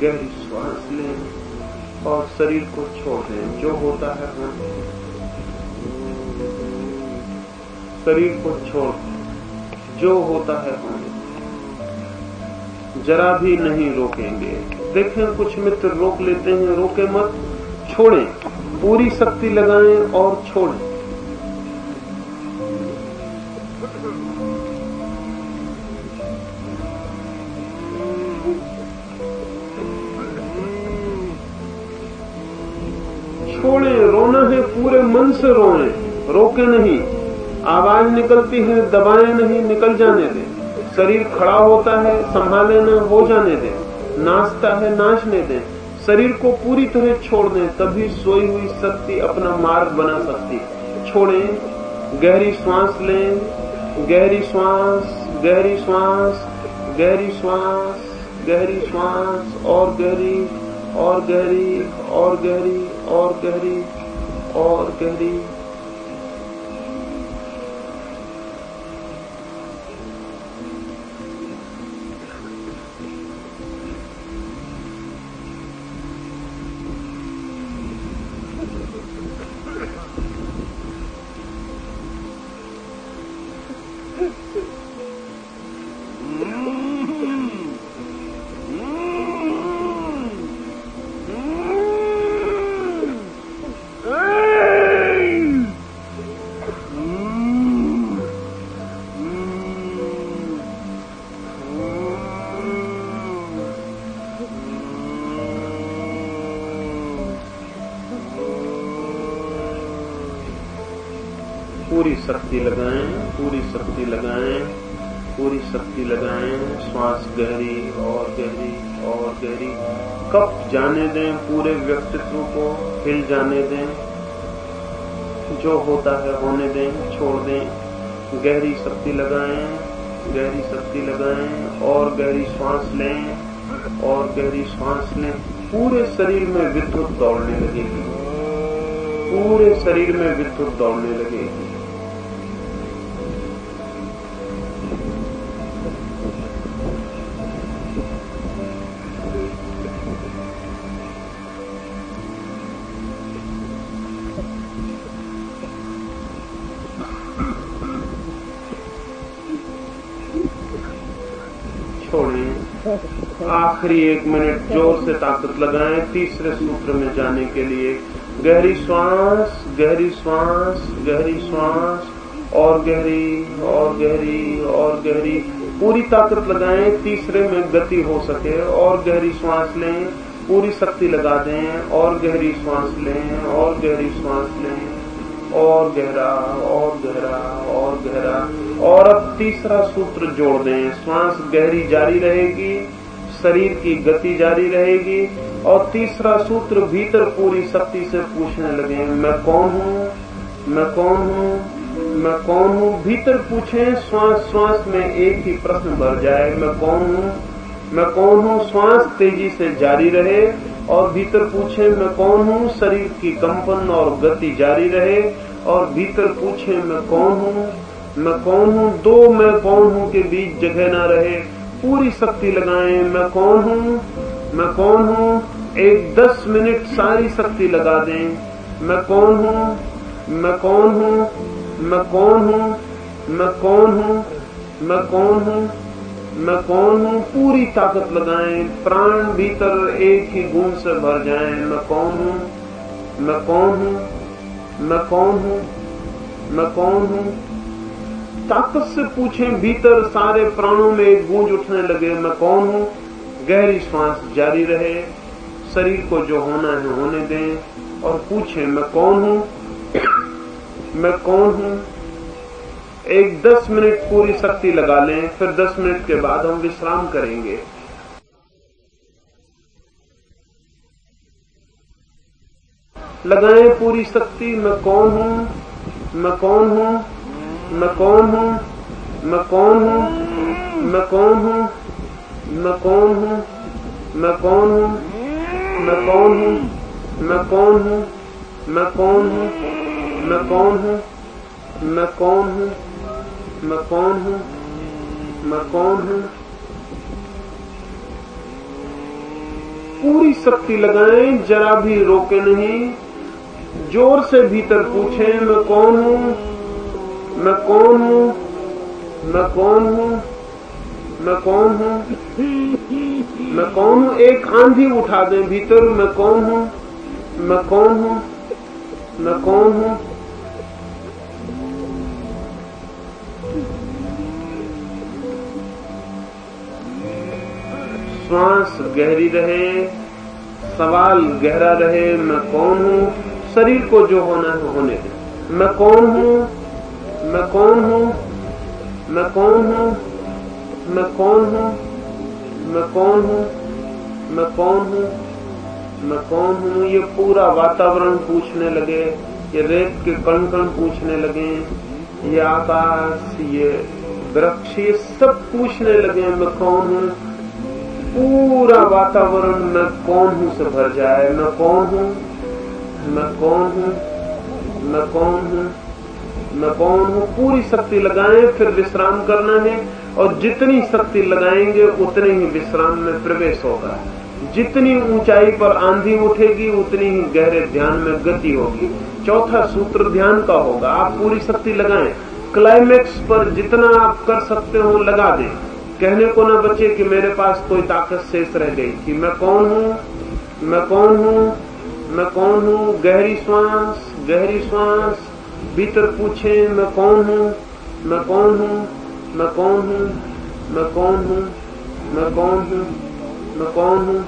गहरी श्वास लें और शरीर को छोड़ दें। जो होता है होने दें। शरीर को छोड़, जो होता है होने, जरा भी नहीं रोकेंगे। देखें कुछ मित्र रोक लेते हैं, रोके मत, छोड़ें, पूरी शक्ति लगाएं और छोड़ें। छोड़ें, रोना है पूरे मन से रोएं, रोके नहीं। आवाज निकलती है, दबाएं नहीं, निकल जाने दें। शरीर खड़ा होता है, संभाले न, हो जाने दें। नाचता है, नाचने दें। शरीर को पूरी तरह छोड़ दें, तभी सोई हुई शक्ति अपना मार्ग बना सकती है। छोड़ें, गहरी श्वास लें, गहरी श्वास, गहरी श्वास, गहरी श्वास, गहरी श्वास, और गहरी, और गहरी, और गहरी, और गहरी, और गहरी। पूरी शक्ति लगाएं, पूरी शक्ति लगाएं, पूरी शक्ति लगाएं। श्वास गहरी और गहरी और गहरी। कब जाने दें, पूरे व्यक्तित्व को हिल जाने दें। जो होता है होने दें, छोड़ दें। गहरी शक्ति लगाएं, गहरी शक्ति लगाएं, और गहरी श्वास लें, और गहरी श्वास लें। पूरे शरीर में विद्युत दौड़ने लगेगी, पूरे शरीर में विद्युत दौड़ने लगेगी। आखिरी 1 मिनट जोर से ताकत लगाएं तीसरे सूत्र में जाने के लिए। गहरी श्वास, गहरी श्वास, गहरी श्वास, और गहरी, और गहरी, और गहरी। पूरी ताकत लगाएं तीसरे में गति हो सके, और गहरी श्वास लें, पूरी शक्ति लगा दें, और गहरी श्वास लें, और गहरी श्वास लें, और गहरा, और गहरा, और गहरा। और अब तीसरा सूत्र जोड़ दें। श्वास गहरी जारी रहेगी, शरीर की गति जारी रहेगी, और तीसरा सूत्र भीतर पूरी शक्ति से पूछने लगे, मैं कौन हूँ, मैं कौन हूँ, मैं कौन हूँ। भीतर पूछें, श्वास श्वास में एक ही प्रश्न भर जाए, मैं कौन हूँ, मैं कौन हूँ। श्वास तेजी से जारी रहे और भीतर पूछे, मैं कौन हूँ। शरीर की कंपन और गति जारी रहे और भीतर पूछे, मैं कौन हूँ, मैं कौन हूँ। दो मैं कौन हूँ के बीच जगह ना रहे, पूरी शक्ति लगाएं, मैं कौन हूँ, मैं कौन हूँ। एक 10 मिनट सारी शक्ति लगा दें, मैं कौन हूँ, मैं कौन हूँ, मैं कौन हूँ, मैं कौन हूँ, मैं कौन हूँ, मैं कौन हूँ। पूरी ताकत लगाएं, प्राण भीतर एक ही गूंज से भर जाएं, मैं कौन हूँ, मैं कौन हूँ, मैं कौन हूँ, मैं कौन हूँ। ताकत से पूछें, भीतर सारे प्राणों में एक गूंज उठने लगे, मैं कौन हूँ। गहरी श्वास जारी रहे, शरीर को जो होना है होने दें और पूछें, मैं कौन हूँ, मैं कौन हूँ। एक 10 मिनट पूरी शक्ति लगा लें, फिर 10 मिनट के बाद हम विश्राम करेंगे। लगाएं पूरी शक्ति, मैं कौन हूँ, मैं कौन हूँ, मैं कौन हूँ, मैं कौन हूँ, मैं कौन हूँ, मैं कौन हूँ, मैं कौन हूँ, मैं कौन हूँ, मैं कौन हूँ, मैं कौन हूँ, मैं कौन हूँ, मैं कौन हूँ, मैं कौन हूँ, मैं कौन हूँ। पूरी शक्ति लगाएं, जरा भी रोके नहीं। जोर से भीतर पूछें, मैं कौन हूँ, मैं कौन हूँ, मैं कौन हूँ, मैं कौन हूँ, मैं कौन हूँ। एक आंधी उठा दें भीतर, मैं कौन हूँ, मैं कौन हूँ, मैं कौन हूँ। श्वास गहरी रहे, सवाल गहरा रहे, मैं कौन हूँ। शरीर को जो होना है होने दें, मैं कौन हूँ, मैं कौन हूँ, मैं कौन हूँ, मैं कौन हूँ, मैं कौन हूँ, मैं कौन हूँ, मैं कौन हूँ। ये पूरा वातावरण पूछने लगे, ये रेत के कण कण पूछने लगे, ये आकाश, ये वृक्ष, ये सब पूछने लगे मैं कौन हूँ। पूरा वातावरण मैं कौन हूँ से भर जाए। मैं कौन हूँ, मैं कौन हूँ, मैं कौन हूँ, मैं कौन हूँ। पूरी शक्ति लगाएं, फिर विश्राम करना है। और जितनी शक्ति लगाएंगे उतने ही विश्राम में प्रवेश होगा। जितनी ऊंचाई पर आंधी उठेगी उतनी ही गहरे ध्यान में गति होगी। चौथा सूत्र ध्यान का होगा। आप पूरी शक्ति लगाएं, क्लाइमेक्स पर जितना आप कर सकते हो लगा दें। कहने को न बचे कि मेरे पास कोई ताकत शेष रह गई थी। मैं कौन हूँ, मैं कौन हूँ, मैं कौन हूँ। गहरी श्वास, गहरी श्वास। भीतर पूछे मैं कौन हूँ, मैं कौन हूँ, मैं कौन हूँ, मैं कौन हूँ, मैं कौन हूँ, मैं कौन हूँ।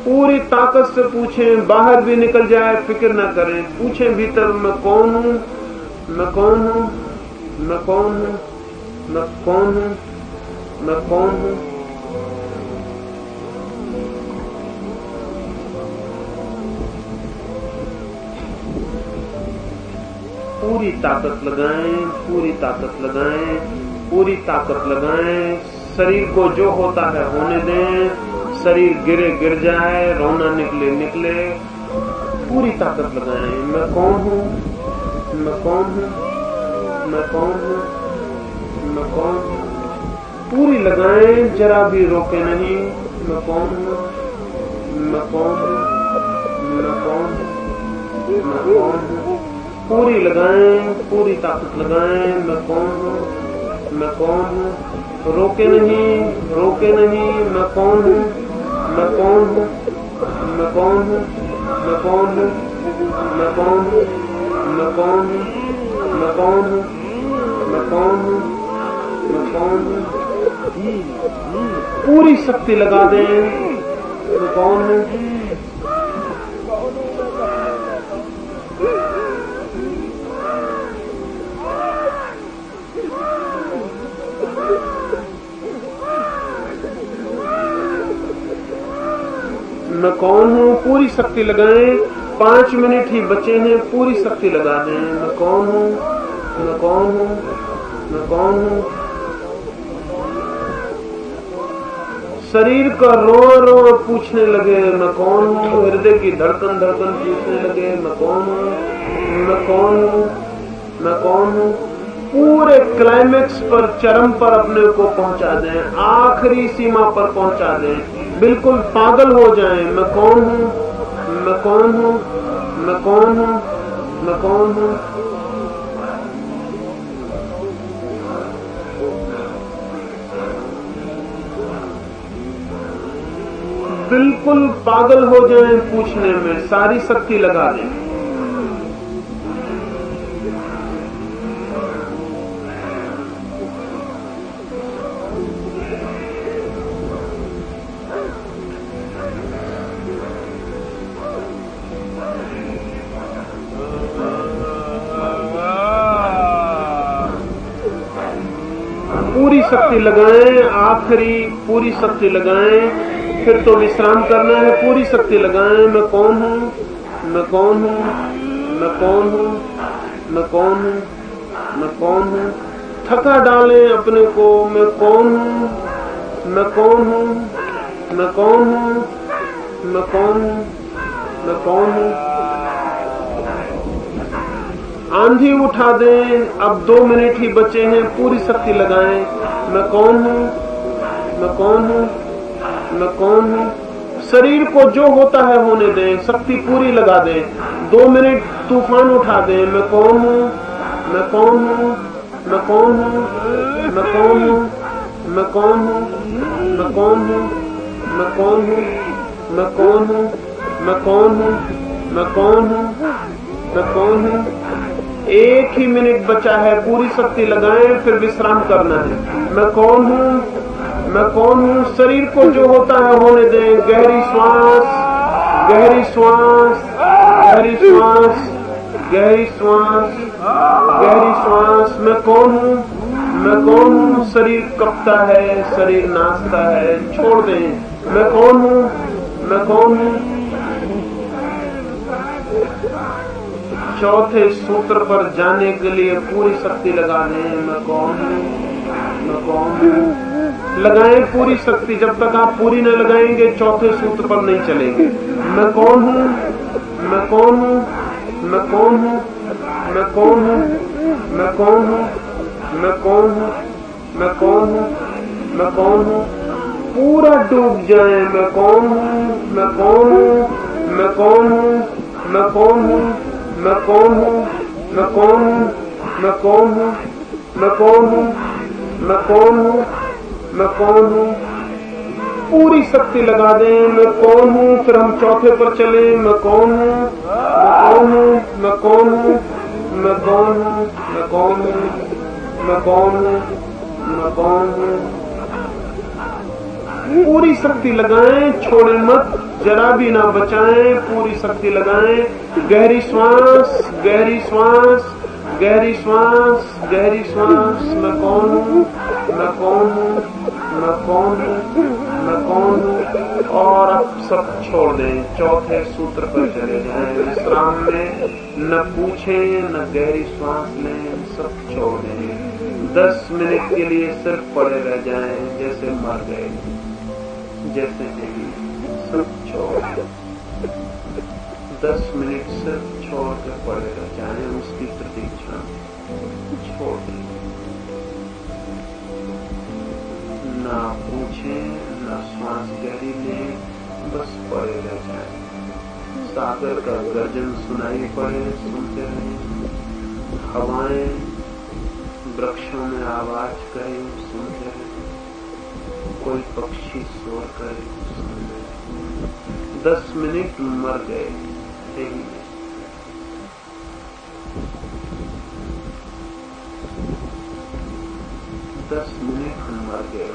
पूरी ताकत से पूछें, बाहर भी निकल जाए फिक्र न करें। पूछें भीतर मैं कौन हूँ, मैं कौन हूँ, मैं कौन हूँ, मैं कौन हूँ, मैं कौन हूँ। पूरी ताकत लगाएं, पूरी ताकत लगाएं, पूरी ताकत लगाएं। शरीर को जो होता है होने दें। शरीर गिरे गिर जाए, रोना निकले निकले। पूरी ताकत लगाएं। मैं कौन हूँ, मैं कौन हूँ, मैं कौन हूँ, मैं कौन हूँ। पूरी लगाएं, जरा भी रोके नहीं। मैं कौन हूँ, मैं कौन हूँ, मैं कौन हूँ, मैं कौन हूँ। पूरी लगाएं, पूरी ताकत लगाएं। मैं कौन हूँ, मैं कौन हूँ। रोके नहीं, रोके नहीं। मैं कौन हूँ, मैं कौन हूँ, मैं कौन हूँ, मैं कौन हूँ, मैं कौन हूँ, मैं कौन हूँ, मैं कौन हूँ, मैं कौन हूँ, मैं कौन हूँ। पूरी शक्ति लगा दें। मैं कौन हूँ। मैं कौन हूँ। पूरी शक्ति लगाएं। 5 मिनट ही बचे हैं, पूरी शक्ति लगा दें। मैं कौन हूँ, मैं कौन हूँ, मैं कौन हूँ। शरीर का रोआ रोआ पूछने लगे मैं कौन हूँ। हृदय की धड़कन धड़कन पूछने लगे मैं कौन हूँ, मैं कौन हूँ, मैं कौन हूँ। पूरे क्लाइमेक्स पर, चरम पर अपने को पहुंचा दें। आखिरी सीमा पर पहुंचा दें। बिल्कुल पागल हो जाएं। मैं कौन हूँ, मैं कौन हूँ, मैं कौन हूँ, मैं कौन हूँ। बिल्कुल पागल हो जाएं पूछने में। सारी शक्ति लगा दें। पूरी शक्ति लगाएं। आखिरी पूरी शक्ति लगाएं। फिर तो विश्राम करना है। पूरी शक्ति लगाएं। मैं कौन हूँ, मैं कौन हूँ, मैं कौन हूँ, मैं कौन हूँ, मैं कौन हूँ। थका डालें अपने को। मैं कौन हूँ, मैं कौन हूँ, मैं कौन हूँ, मैं कौन हूँ, मैं कौन हूँ। आंधी उठा दें। अब 2 मिनट ही बचे हैं, पूरी शक्ति लगाएं। मैं कौन हूँ, मैं कौन हूँ, मैं कौन हूँ। शरीर को जो होता है होने दें। शक्ति पूरी लगा दें। 2 मिनट तूफान उठा दें। मैं कौन हूँ, मैं कौन हूँ, मैं कौन हूँ, मैं कौन हूँ, मैं कौन हूँ, मैं कौन हूँ, मैं कौन हूँ, मैं कौन हूँ, मैं कौन हूँ, मैं कौन हूँ, मैं कौन हूँ। 1 ही मिनट बचा है। पूरी शक्ति लगाएं, फिर विश्राम करना है। मैं कौन हूँ, मैं कौन हूँ। शरीर को जो होता है होने दें। गहरी श्वास, गहरी श्वास, गहरी श्वास, गहरी श्वास, गहरी श्वास। मैं कौन हूँ, मैं कौन हूँ। शरीर कपता है, शरीर नाचता है, छोड़ दें। मैं कौन हूँ, मैं कौन हूँ। चौथे सूत्र पर जाने के लिए पूरी शक्ति लगा दें। मैं कौन हूँ, मैं कौन हूँ। लगाएं पूरी शक्ति। जब तक आप पूरी न लगाएंगे चौथे सूत्र पर नहीं चलेंगे। मैं कौन हूँ, मैं कौन हूँ, मैं कौन हूँ, मैं कौन हूँ, मैं कौन हूँ, मैं कौन हूँ, मैं कौन हूँ, मैं कौन हूँ। पूरा डूब जाए। मैं कौन हूँ, मैं कौन हूँ, मैं कौन हूँ, मैं कौन हूँ, मैं कौन हूँ, मैं कौन हूँ, मैं कौन हूँ, मैं कौन हूँ, मैं कौन हूँ, मैं कौन हूँ। पूरी शक्ति लगा दें। मैं कौन हूँ। फिर हम चौथे पर चले। मैं कौन हूँ, मैं कौन हूँ, मैं कौन हूँ, मैं कौन हूँ, मैं कौन हूँ, मैं कौन हूँ, मैं कौन हूँ। पूरी शक्ति लगाएं, छोड़ें मत, जरा भी ना बचाएं। पूरी शक्ति लगाएं। गहरी श्वास, गहरी श्वास, गहरी श्वास, गहरी श्वास। मैं कौन हूँ, मैं कौन हूँ, मैं कौन हूँ, मैं कौन हूँ। और अब सब छोड़ दें। चौथे सूत्र पर चले जाएं। विश्राम में न पूछें, न गहरी श्वास लें, सब छोड़ दें। 10 मिनट के लिए सिर्फ पड़े रह जाएं, जैसे मर गए, जैसे नहीं। सब छोड़। 10 मिनट सिर्फ छोड़ कर पड़े रह जाएं। उसकी प्रतीक्षा छोड़ दें। ना पूछें, ना श्वास गहरी लें, बस पड़े रह जाएं। सागर का गर्जन सुनाई पड़े, सुनते रहें। हवाएं वृक्षों में आवाज करे, सुनते रहें। कोई पक्षी शोर करे, सुनते रहें। 10 मिनट मर गए यही। 10 मिनट मर गए।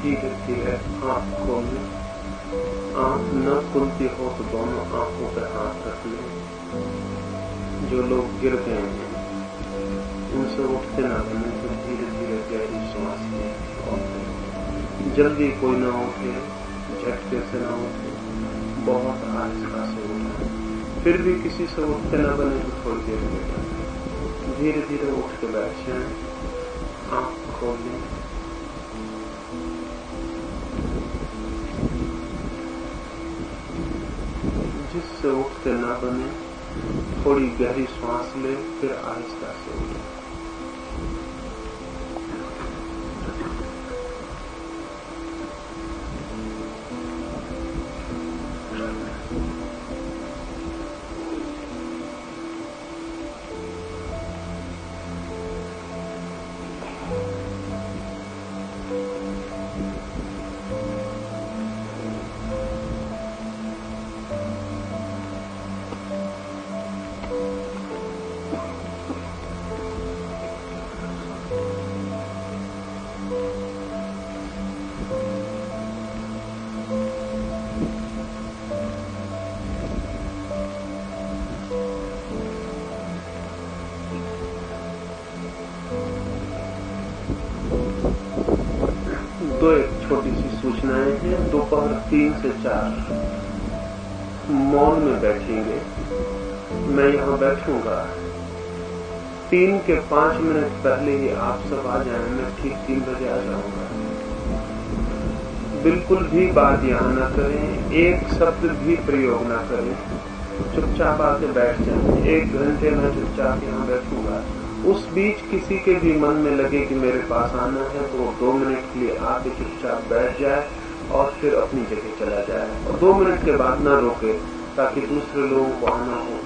धीरे धीरे आंख खोलें। आंख न खुलती हो तो दोनों आंखों पर हाथ रख लें। जो लोग गिर गए हैं उनसे उठते ना बने तो धीरे धीरे गहरी सांस लें और जल्दी कोई ना उठे, झटके से ना उठे, बहुत आहिस्ता से उठे। फिर भी किसी से उठते ना बने तो थोड़ी देर में बैठे, धीरे धीरे उठ के बैठ जाए। आंख खोलें। जिससे उठते ना बने थोड़ी गहरी सांस ले, फिर आहिस्ता से उठे। तो एक छोटी सी सूचनाएं हैं। दोपहर 3 से 4 मॉल में बैठेंगे। मैं यहाँ बैठूंगा। 3 के 5 मिनट पहले ही आप सब आ जाएं। मैं ठीक 3 बजे आ जाऊंगा। बिल्कुल भी बात यहाँ न करें, एक शब्द भी प्रयोग न करें, चुपचाप आके बैठ जाएं। 1 घंटे में चुपचाप यहाँ बैठूंगा। उस बीच किसी के भी मन में लगे कि मेरे पास आना है तो वो 2 मिनट के लिए आके चुपचाप बैठ जाए और फिर अपनी जगह चला जाए और 2 मिनट के बाद ना रोके, ताकि दूसरे लोगों को आना हो